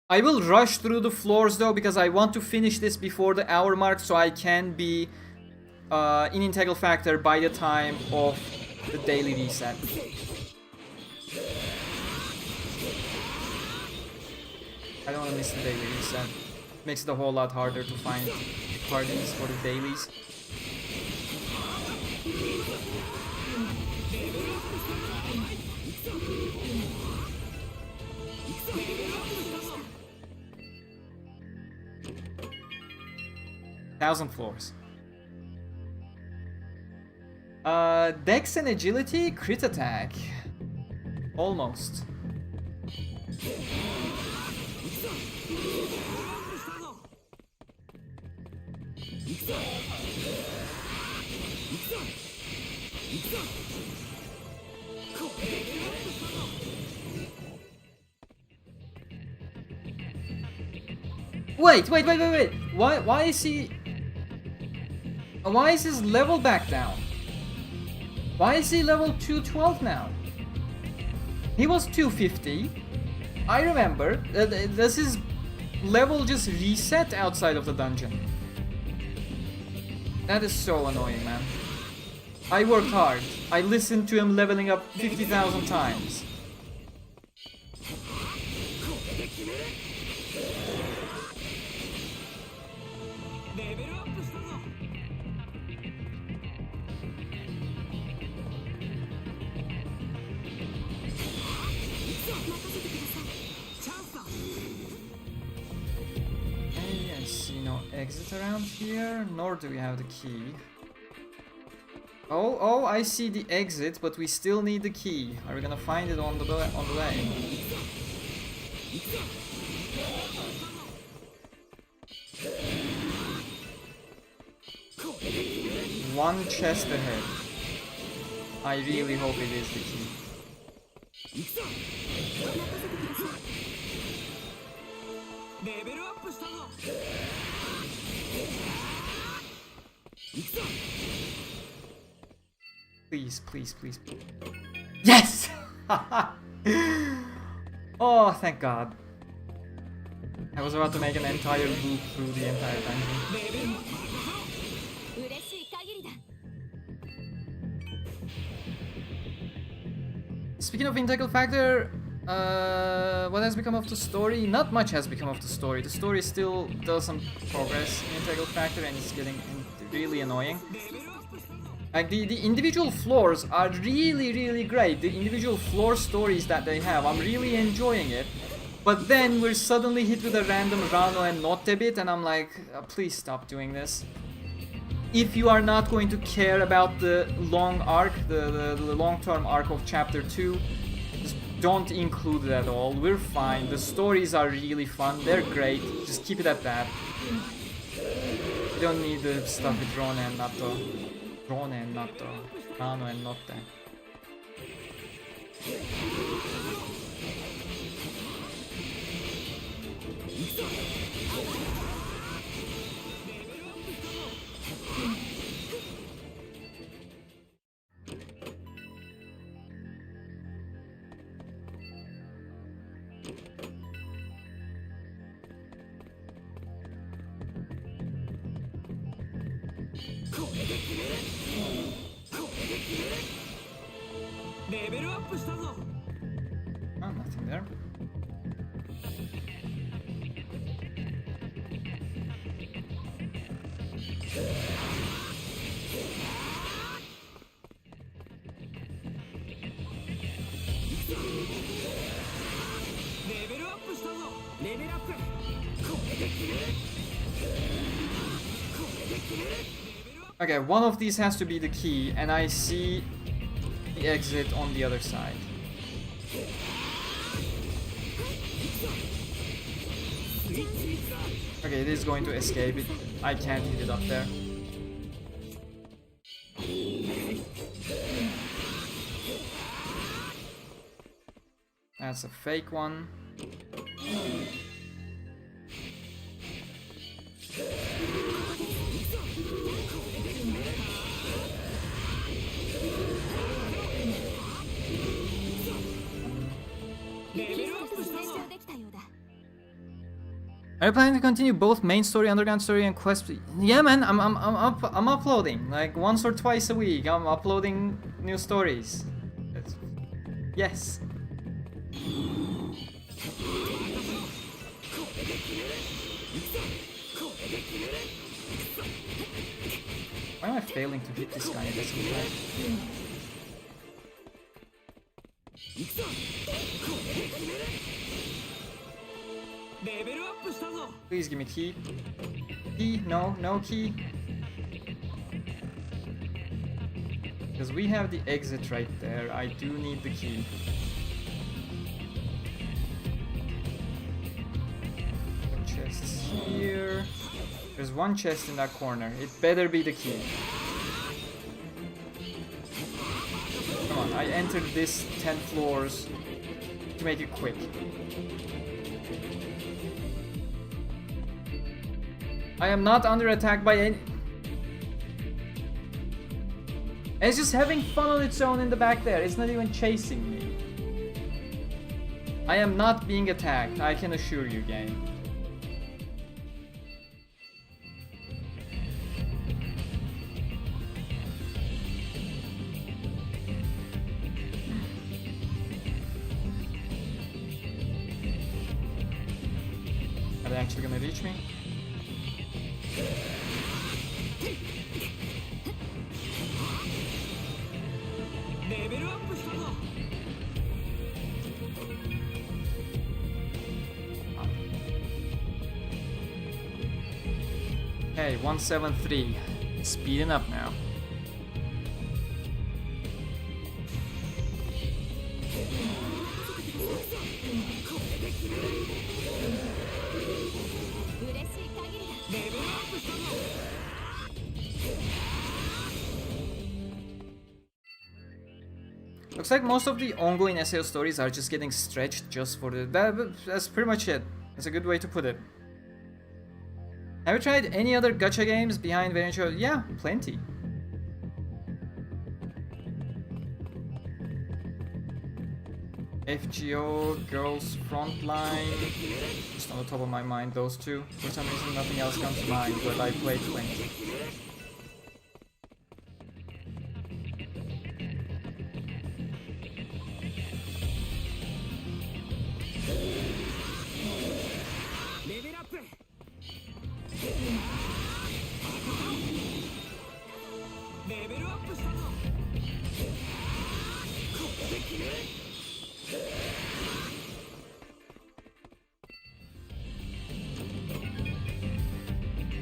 I will rush through the floors though, because I want to finish this before the hour mark so I can be in Integral Factor by the time of the daily reset. I don't want to miss the daily reset. Makes it a whole lot harder to find parties for the dailies. Thousand floors. Dex and agility, crit attack. Almost. Wait. Why is he... Why is his level back down? Why is he level 212 now? He was 250. I remember. Does his level just reset outside of the dungeon? That is so annoying, man. I worked hard. I listened to him leveling up 50,000 times. Exit around here, nor do we have the key. Oh, I see the exit, but we still need the key. Are we gonna find it on the way? One chest ahead. I really hope it is the key. Please. Yes! Oh, thank God. I was about to make an entire loop through the entire dungeon. Speaking of Integral Factor, what has become of the story? Not much has become of the story. The story still does some progress in Integral Factor and it's getting really annoying. Like, the individual floors are really great. The individual floor stories that they have, I'm really enjoying it. But then we're suddenly hit with a random Rano and Notte bit, and I'm like, please stop doing this. If you are not going to care about the long arc, the long-term arc of Chapter 2, just don't include it at all. We're fine. The stories are really fun. They're great. Just keep it at that. You don't need the stuff with Rano and Natto. Rano and Natto. Rano and Notte. Oh, nothing there. Okay, one of these has to be the key, and I see the exit on the other side. Okay, it is going to escape it. I can't hit it up there. That's a fake one. Are you planning to continue both main story, underground story, and quest? Yeah, man, I'm uploading like once or twice a week. I'm uploading new stories. Yes. Why am I failing to hit this guy in this time? Please give me key. Key? No, no key. Because we have the exit right there. I do need the key. Chests here. There's one chest in that corner. It better be the key. Come on, I entered this 10 floors to make it quick. I am not under attack by any... It's just having fun on its own in the back there. It's not even chasing me. I am not being attacked, I can assure you, game. Are they actually gonna reach me? Okay, 173. Speeding up now. Looks like most of the ongoing SAO stories are just getting stretched just for the... That's pretty much it. That's a good way to put it. Have you tried any other gacha games behind Variant Showdown? Yeah, plenty. FGO, Girls Frontline. Just on the top of my mind, those two. For some reason, nothing else comes to mind, but I played plenty.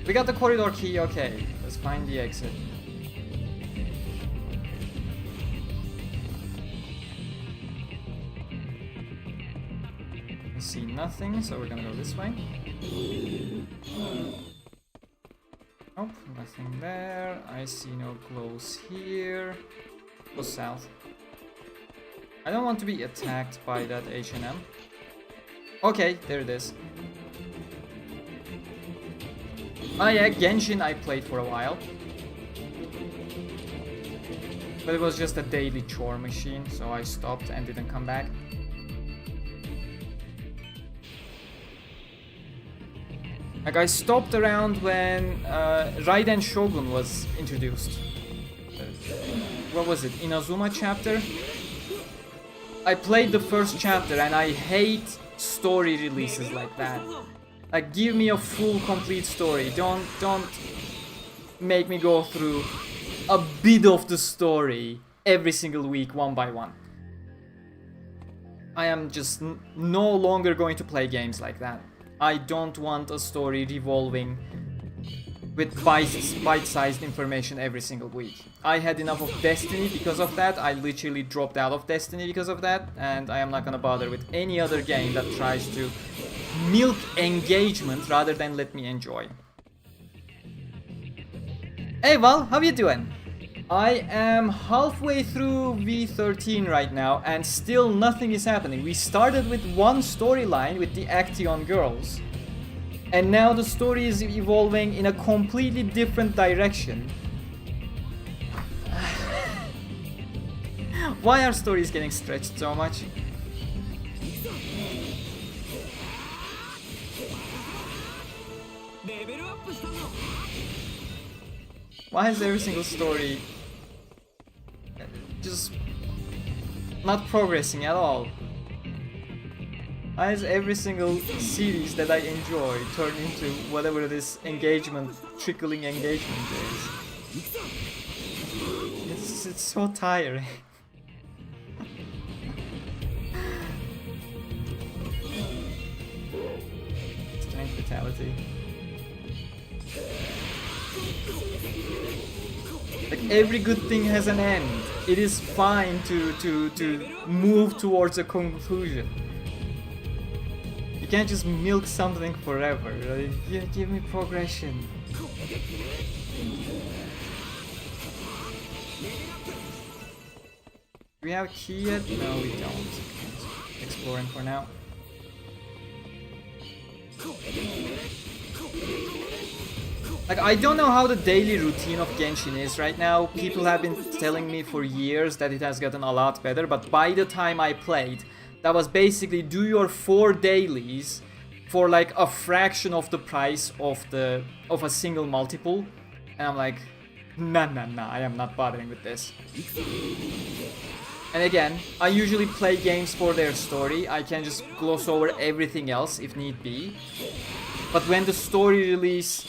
We got the corridor key, okay. Let's find the exit. I see nothing, so we're gonna go this way. Nope, nothing there. I see no glows here. Go south. I don't want to be attacked by that H&M. Okay, there it is. Oh yeah, Genshin I played for a while. But it was just a daily chore machine, so I stopped and didn't come back. Like, I stopped around when Raiden Shogun was introduced. What was it? Inazuma chapter? I played the first chapter and I hate story releases like that. Like, give me a full, complete story. Don't make me go through a bit of the story every single week, one by one. I am just no longer going to play games like that. I don't want a story revolving with bite-sized information every single week. I had enough of Destiny because of that. I literally dropped out of Destiny because of that, and I am not gonna bother with any other game that tries to milk engagement rather than let me enjoy. Hey Val, how you doing? I am halfway through V13 right now and still nothing is happening. We started with one storyline with the Action girls. And now the story is evolving in a completely different direction. Why are stories getting stretched so much? Why is every single story just not progressing at all? Why is every single series that I enjoy turn into whatever this engagement, trickling engagement is? It's so tiring. Strength vitality. Like every good thing has an end. It is fine to move towards a conclusion. You can't just milk something forever. Like, give me progression. Do we have a key yet? No, we don't. Exploring for now. Like, I don't know how the daily routine of Genshin is right now. People have been telling me for years that it has gotten a lot better, but by the time I played, that was basically do your 4 dailies for like a fraction of the price of a single multiple. And I'm like, nah, I am not bothering with this. And again, I usually play games for their story. I can just gloss over everything else if need be. But when the story release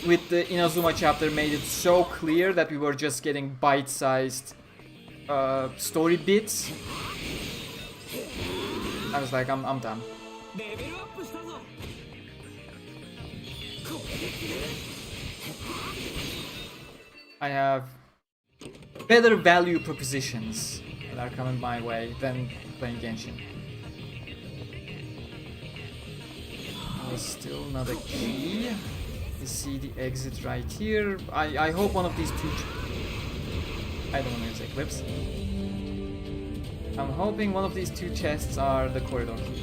with the Inazuma chapter made it so clear that we were just getting bite-sized story bits, I was like, I'm done. I have better value propositions that are coming my way than playing Genshin. There's still not a key. You see the exit right here. I hope one of these two... I don't want to use Eclipse. I'm hoping one of these two chests are the corridor key.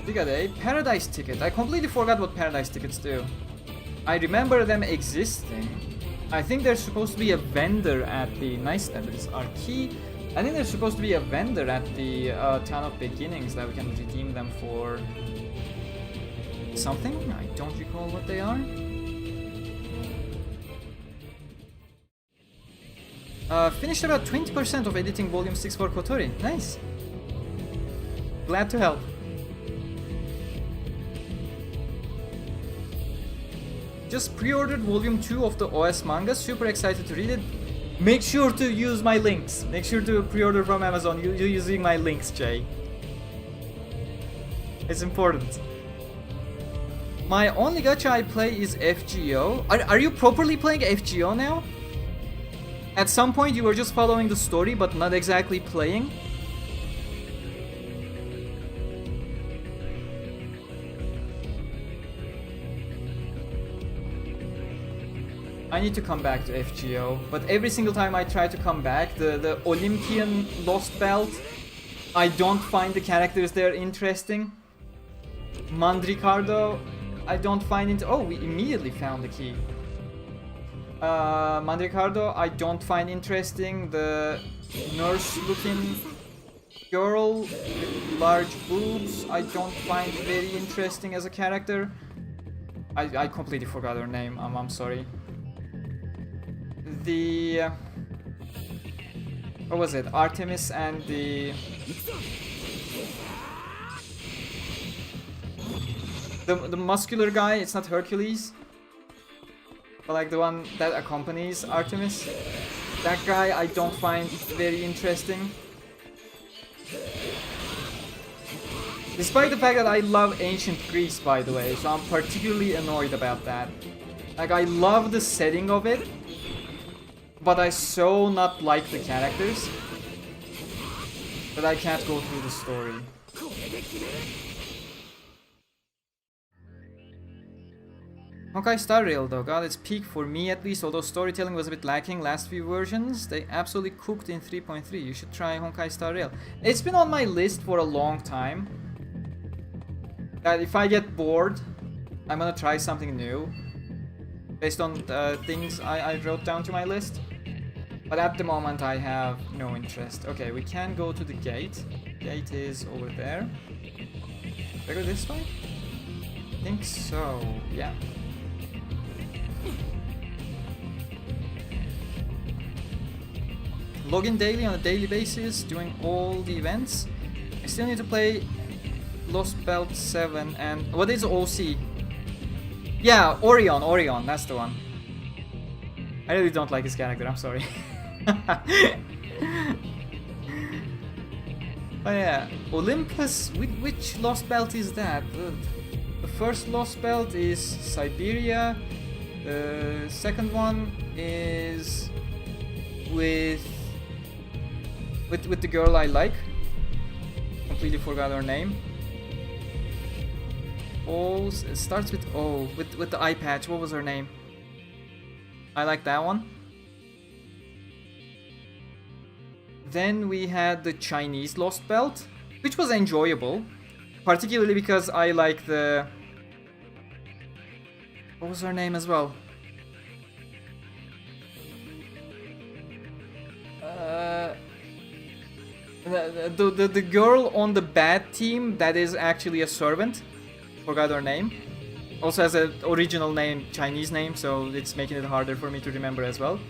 We got a paradise ticket. I completely forgot what paradise tickets do. I remember them existing. I think there's supposed to be a vendor at the... Nice, that is our key. I think there's supposed to be a vendor at the Town of Beginnings that we can redeem them for... something? I don't recall what they are. Finished about 20% of editing Volume 6 for Kotori. Nice. Glad to help. Just pre-ordered Volume 2 of the OS manga. Super excited to read it. Make sure to use my links. Make sure to pre-order from Amazon. You're using my links, Jay. It's important. My only gacha I play is FGO. Are you properly playing FGO now? At some point you were just following the story but not exactly playing? I need to come back to FGO, but every single time I try to come back, the Olympian Lost Belt, I don't find the characters there interesting. Mandricardo, I don't find it... Oh, we immediately found the key. Mandricardo, I don't find interesting. The nurse-looking girl with large boobs, I don't find very interesting as a character. I completely forgot her name, I'm sorry. The... what was it? Artemis and the... The muscular guy, it's not Hercules. But like the one that accompanies Artemis. That guy I don't find very interesting. Despite the fact that I love ancient Greece, by the way, so I'm particularly annoyed about that. Like, I love the setting of it, but I so not like the characters. But I can't go through the story. Honkai Star Rail though got its peak for me at least, although storytelling was a bit lacking last few versions. They absolutely cooked in 3.3. You should try Honkai Star Rail. It's been on my list for a long time. That if I get bored, I'm gonna try something new based on things I wrote down to my list. But at the moment I have no interest. Okay, we can go to the gate. Gate is over there. Did I go this way? I think so, yeah. Login daily on a daily basis, doing all the events. I still need to play Lost Belt 7 and... What is OC? Yeah, Orion, that's the one. I really don't like his character, I'm sorry. Oh yeah, Olympus, which Lost Belt is that? The first Lost Belt is Siberia. The second one is with the girl I like. Completely forgot her name. Oh, it starts with O, with the eye patch. What was her name? I like that one. Then we had the Chinese Lost Belt, which was enjoyable, particularly because I like the... What was her name as well? The girl on the bad team that is actually a servant. Forgot her name. Also has an original name, Chinese name, so it's making it harder for me to remember as well.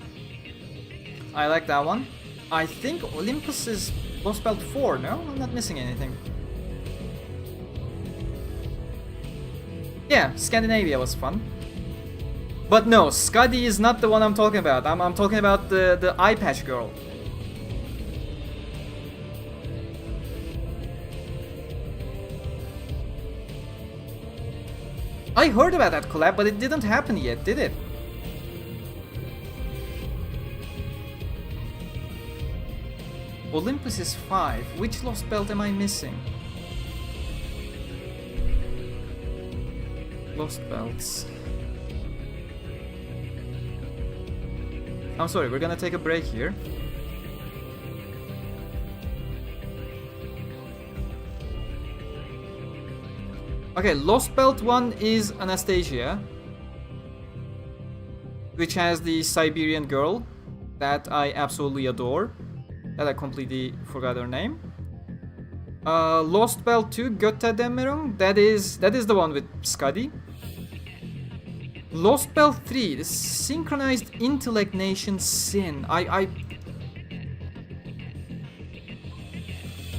I like that one. I think Olympus is Lost Belt 4, no? I'm not missing anything. Yeah, Scandinavia was fun. But no, Scuddy is not the one I'm talking about. I'm talking about the eye patch girl. I heard about that collab, but it didn't happen yet, did it? Olympus is 5. Which Lost Belt am I missing? Lost Belts. I'm sorry, we're gonna take a break here. Okay, Lost Belt 1 is Anastasia, which has the Siberian girl that I absolutely adore. That I completely forgot her name. Lost Belt 2, Götta Dämmerung, that is the one with Scuddy. Lost Belt 3, the Synchronized Intellect Nation Sin.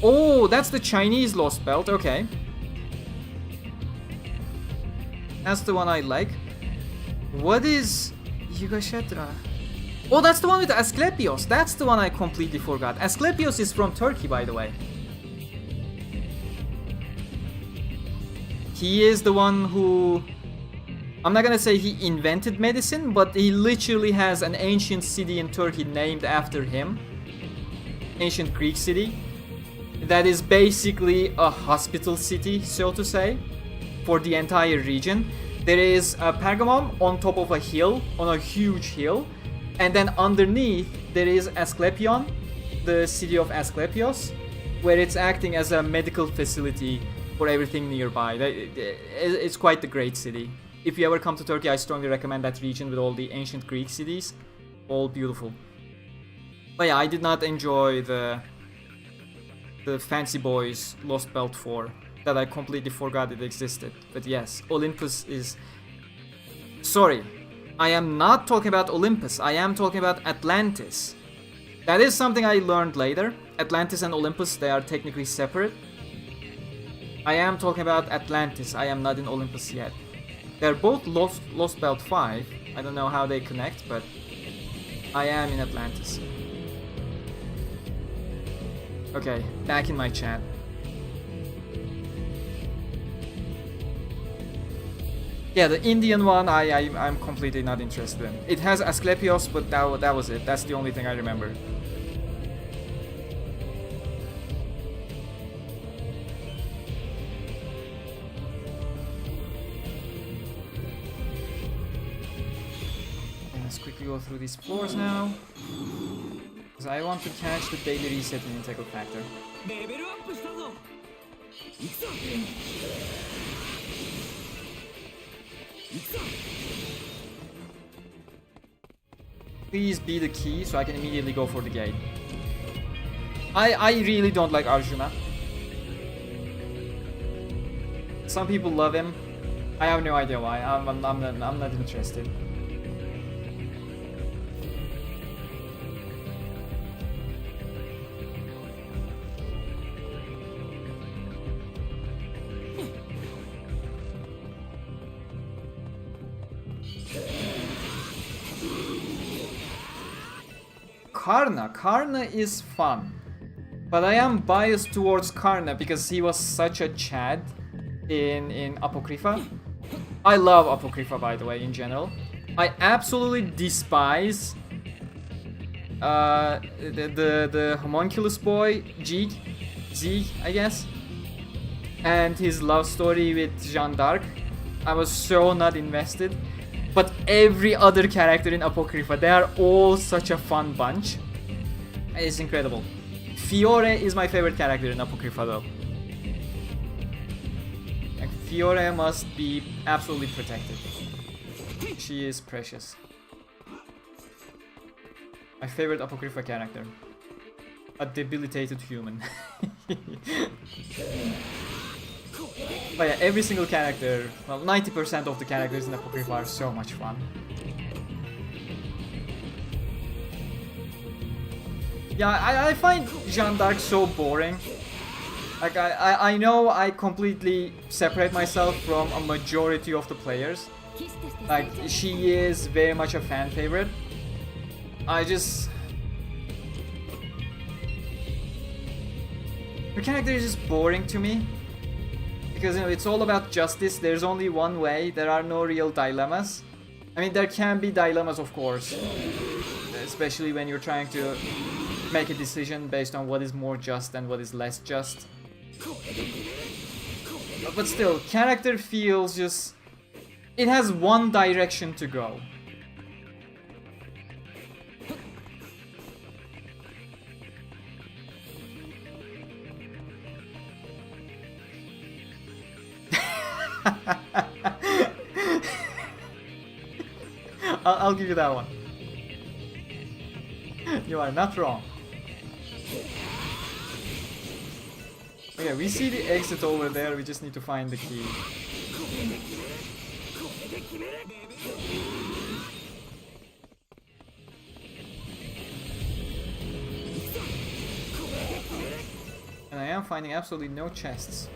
Oh, that's the Chinese Lost Belt, okay. That's the one I like. What is Yugashetra? Oh, that's the one with Asklepios. That's the one I completely forgot. Asklepios is from Turkey, by the way. He is the one who... I'm not gonna say he invented medicine, but he literally has an ancient city in Turkey named after him. Ancient Greek city. That is basically a hospital city, so to say, for the entire region. There is a Pergamon on top of a hill, on a huge hill. And then underneath, there is Asklepion, the city of Asklepios, where it's acting as a medical facility for everything nearby. It's quite the great city. If you ever come to Turkey, I strongly recommend that region with all the ancient Greek cities. All beautiful. But yeah, I did not enjoy the Fancy Boys Lost Belt 4. That I completely forgot it existed. But yes, Olympus is... Sorry, I am not talking about Olympus. I am talking about Atlantis. That is something I learned later. Atlantis and Olympus, they are technically separate. I am talking about Atlantis. I am not in Olympus yet. They're both Lost Belt 5. I don't know how they connect, but I am in Atlantis. Okay, back in my chat. Yeah, the Indian one, I'm completely not interested in. It has Asklepios, but that was it. That's the only thing I remember. to go through these floors now. Because I want to catch the daily reset in Integral Factor. Please be the key so I can immediately go for the gate. I really don't like Arjuna. Some people love him. I have no idea why. I'm not interested. Karna is fun, but I am biased towards Karna because he was such a Chad in Apocrypha. I love Apocrypha, by the way, in general. I absolutely despise the homunculus boy, Zeke, I guess, and his love story with Jeanne d'Arc. I was so not invested. But every other character in Apocrypha, they are all such a fun bunch. It's incredible. Fiore is my favorite character in Apocrypha though. Like, Fiore must be absolutely protected. She is precious. My favorite Apocrypha character. A debilitated human. But yeah, every single character, well, 90% of the characters in Apocrypha are so much fun. Yeah, I find Jeanne d'Arc so boring. Like, I know I completely separate myself from a majority of the players. Like, she is very much a fan favorite. Her character is just boring to me. Because, you know, it's all about justice. There's only one way. There are no real dilemmas. I mean, there can be dilemmas, of course. Especially when you're trying to make a decision based on what is more just and what is less just. But still, character feels just... It has one direction to go. I'll give you that one. You are not wrong. Okay, we see the exit over there, we just need to find the key. And I am finding absolutely no chests.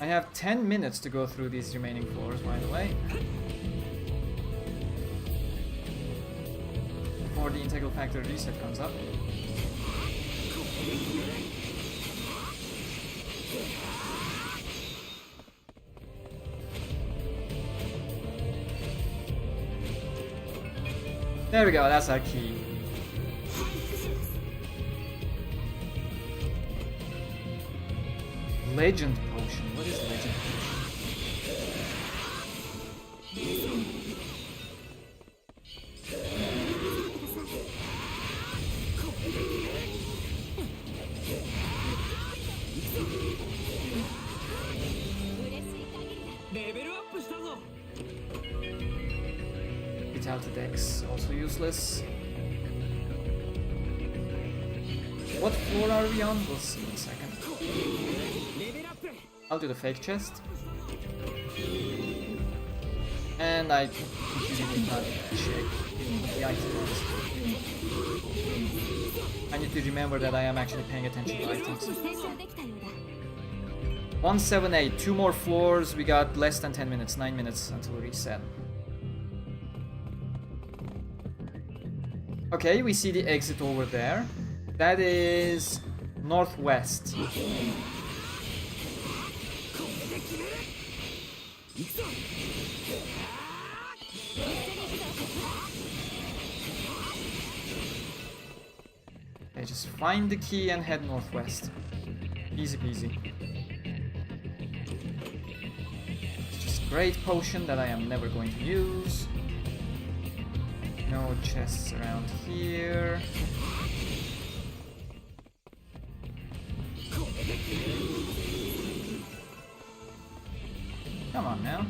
I have 10 minutes to go through these remaining floors, by the way. Before the Integral Factor reset comes up. There we go, that's our key. Legend potion. What is legend potion? Vitality Dex, also useless. What floor are we on? We'll see in a second. I'll do the fake chest. And I completely need not check the items. I need to remember that I am actually paying attention to items. 178, 2 more floors, we got less than 10 minutes, 9 minutes until reset. Okay, we see the exit over there. That is northwest. Okay, just find the key and head northwest. Easy peasy. It's just a great potion that I am never going to use. No chests around here. Come on now.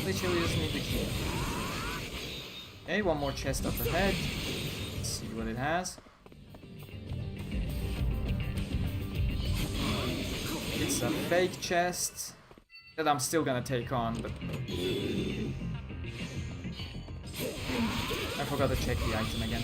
Literally just need the key. Okay, one more chest up ahead. Let's see what it has. It's a fake chest that I'm still gonna take on, but I forgot to check the item again.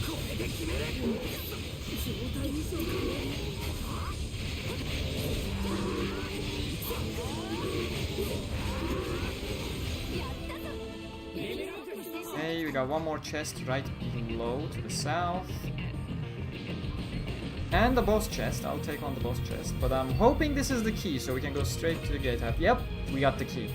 Okay, we got one more chest right below to the south. And the boss chest. I'll take on the boss chest. But I'm hoping this is the key so we can go straight to the gate. Yep, we got the key.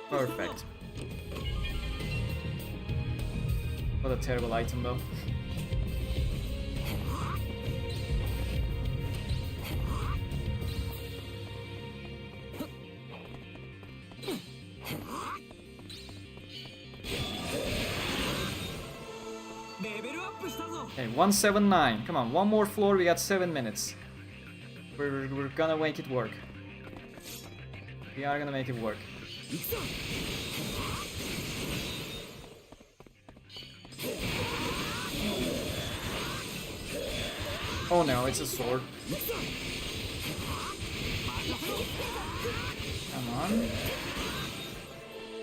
Perfect. What a terrible item though. Okay, 179. Come on, one more floor, we got 7 minutes. We're gonna make it work. We are gonna make it work. Oh no, it's a sword. Come on.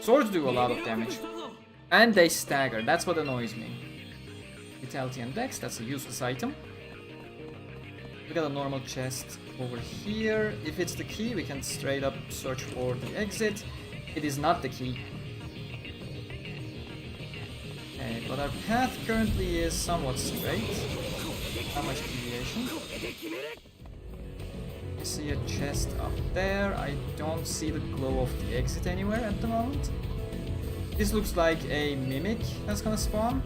Swords do a lot of damage. And they stagger, that's what annoys me. Vitality and Dex, that's a useless item. We got a normal chest over here. If it's the key, we can straight up search for the exit. It is not the key. Okay, but our path currently is somewhat straight. Not much deviation. I see a chest up there. I don't see the glow of the exit anywhere at the moment. This looks like a mimic that's gonna spawn.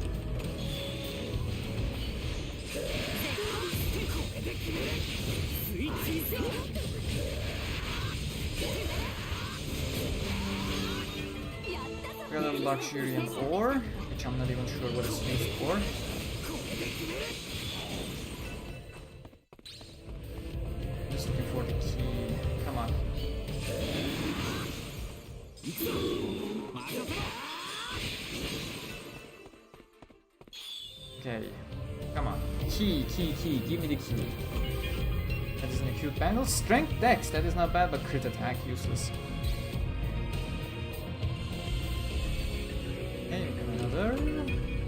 We got a luxuriant ore, which I'm not even sure what it's used for. Just looking for the key. Come on. Okay. Come on. Key. Give me the key. That is an acute bangle. Strength Dex. That is not bad, but crit attack. Useless. Okay, we got another.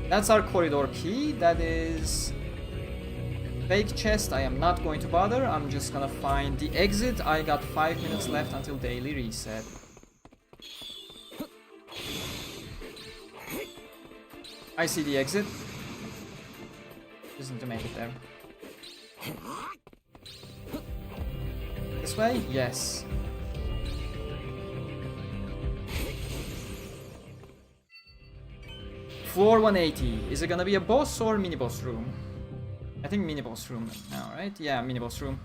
That's our corridor key. That is... fake chest. I am not going to bother. I'm just gonna find the exit. I got 5 minutes left until daily reset. I see the exit. Just need to make it there. This way? Yes. Floor 180. Is it gonna be a boss or mini boss room? I think mini boss room now, right? Yeah, mini boss room.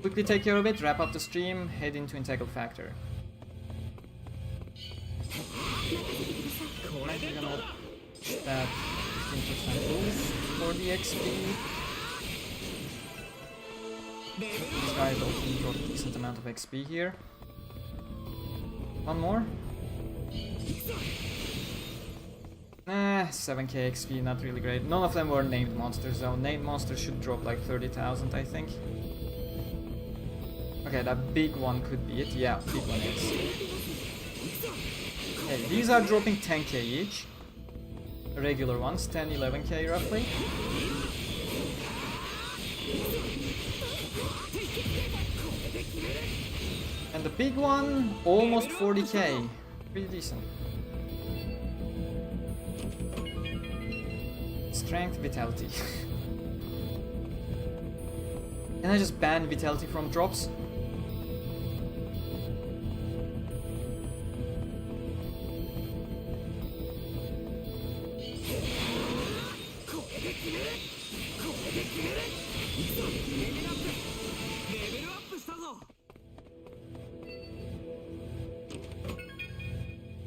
Quickly take care of it, wrap up the stream, head into Integral Factor. We're gonna that 15% boost for the XP. These guys also drop a decent amount of XP here. One more. 7k XP, not really great. None of them were named monsters though. Named monsters should drop like 30,000, I think. Okay, that big one could be it. Yeah, big one is. Okay, these are dropping 10k each. Regular ones, 10, 11k roughly. And the big one, almost 40k. Pretty decent. Strength, Vitality. Can I just ban Vitality from drops?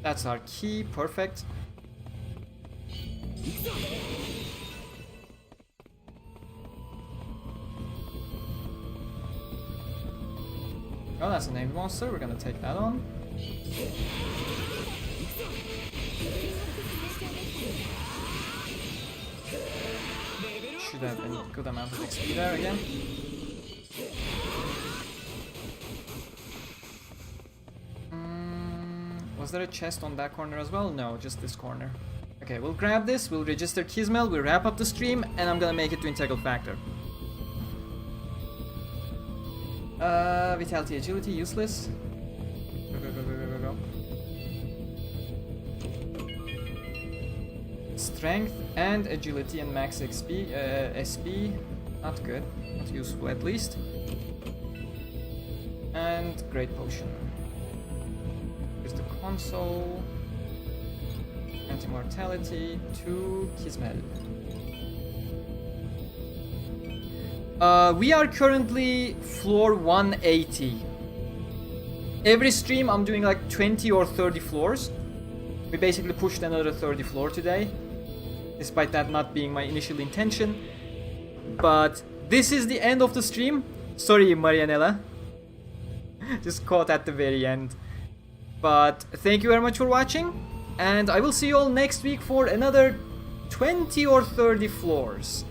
That's our key, perfect. Oh, that's a named monster, we're gonna take that on. Should have been a good amount of XP there again. Was there a chest on that corner as well? No, just this corner. Okay, we'll grab this, we'll register Kismel, we'll wrap up the stream, and I'm gonna make it to Integral Factor. Vitality, Agility, useless. Go. Strength and Agility and Max XP, SP, not good, not useful at least. And Great Potion. Here's the console. Anti-mortality to Kismel. We are currently floor 180. Every stream I'm doing like 20 or 30 floors. We basically pushed another 30 floor today, despite that not being my initial intention. But this is the end of the stream. Sorry, Marianella. Just caught at the very end. But thank you very much for watching, and I will see you all next week for another 20 or 30 floors.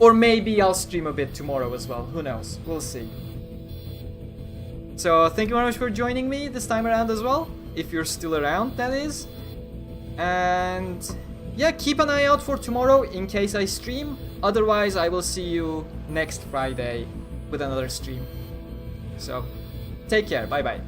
Or maybe I'll stream a bit tomorrow as well, who knows, we'll see. So thank you very much for joining me this time around as well, if you're still around, that is. And yeah, keep an eye out for tomorrow in case I stream. Otherwise, I will see you next Friday with another stream. So take care, bye bye.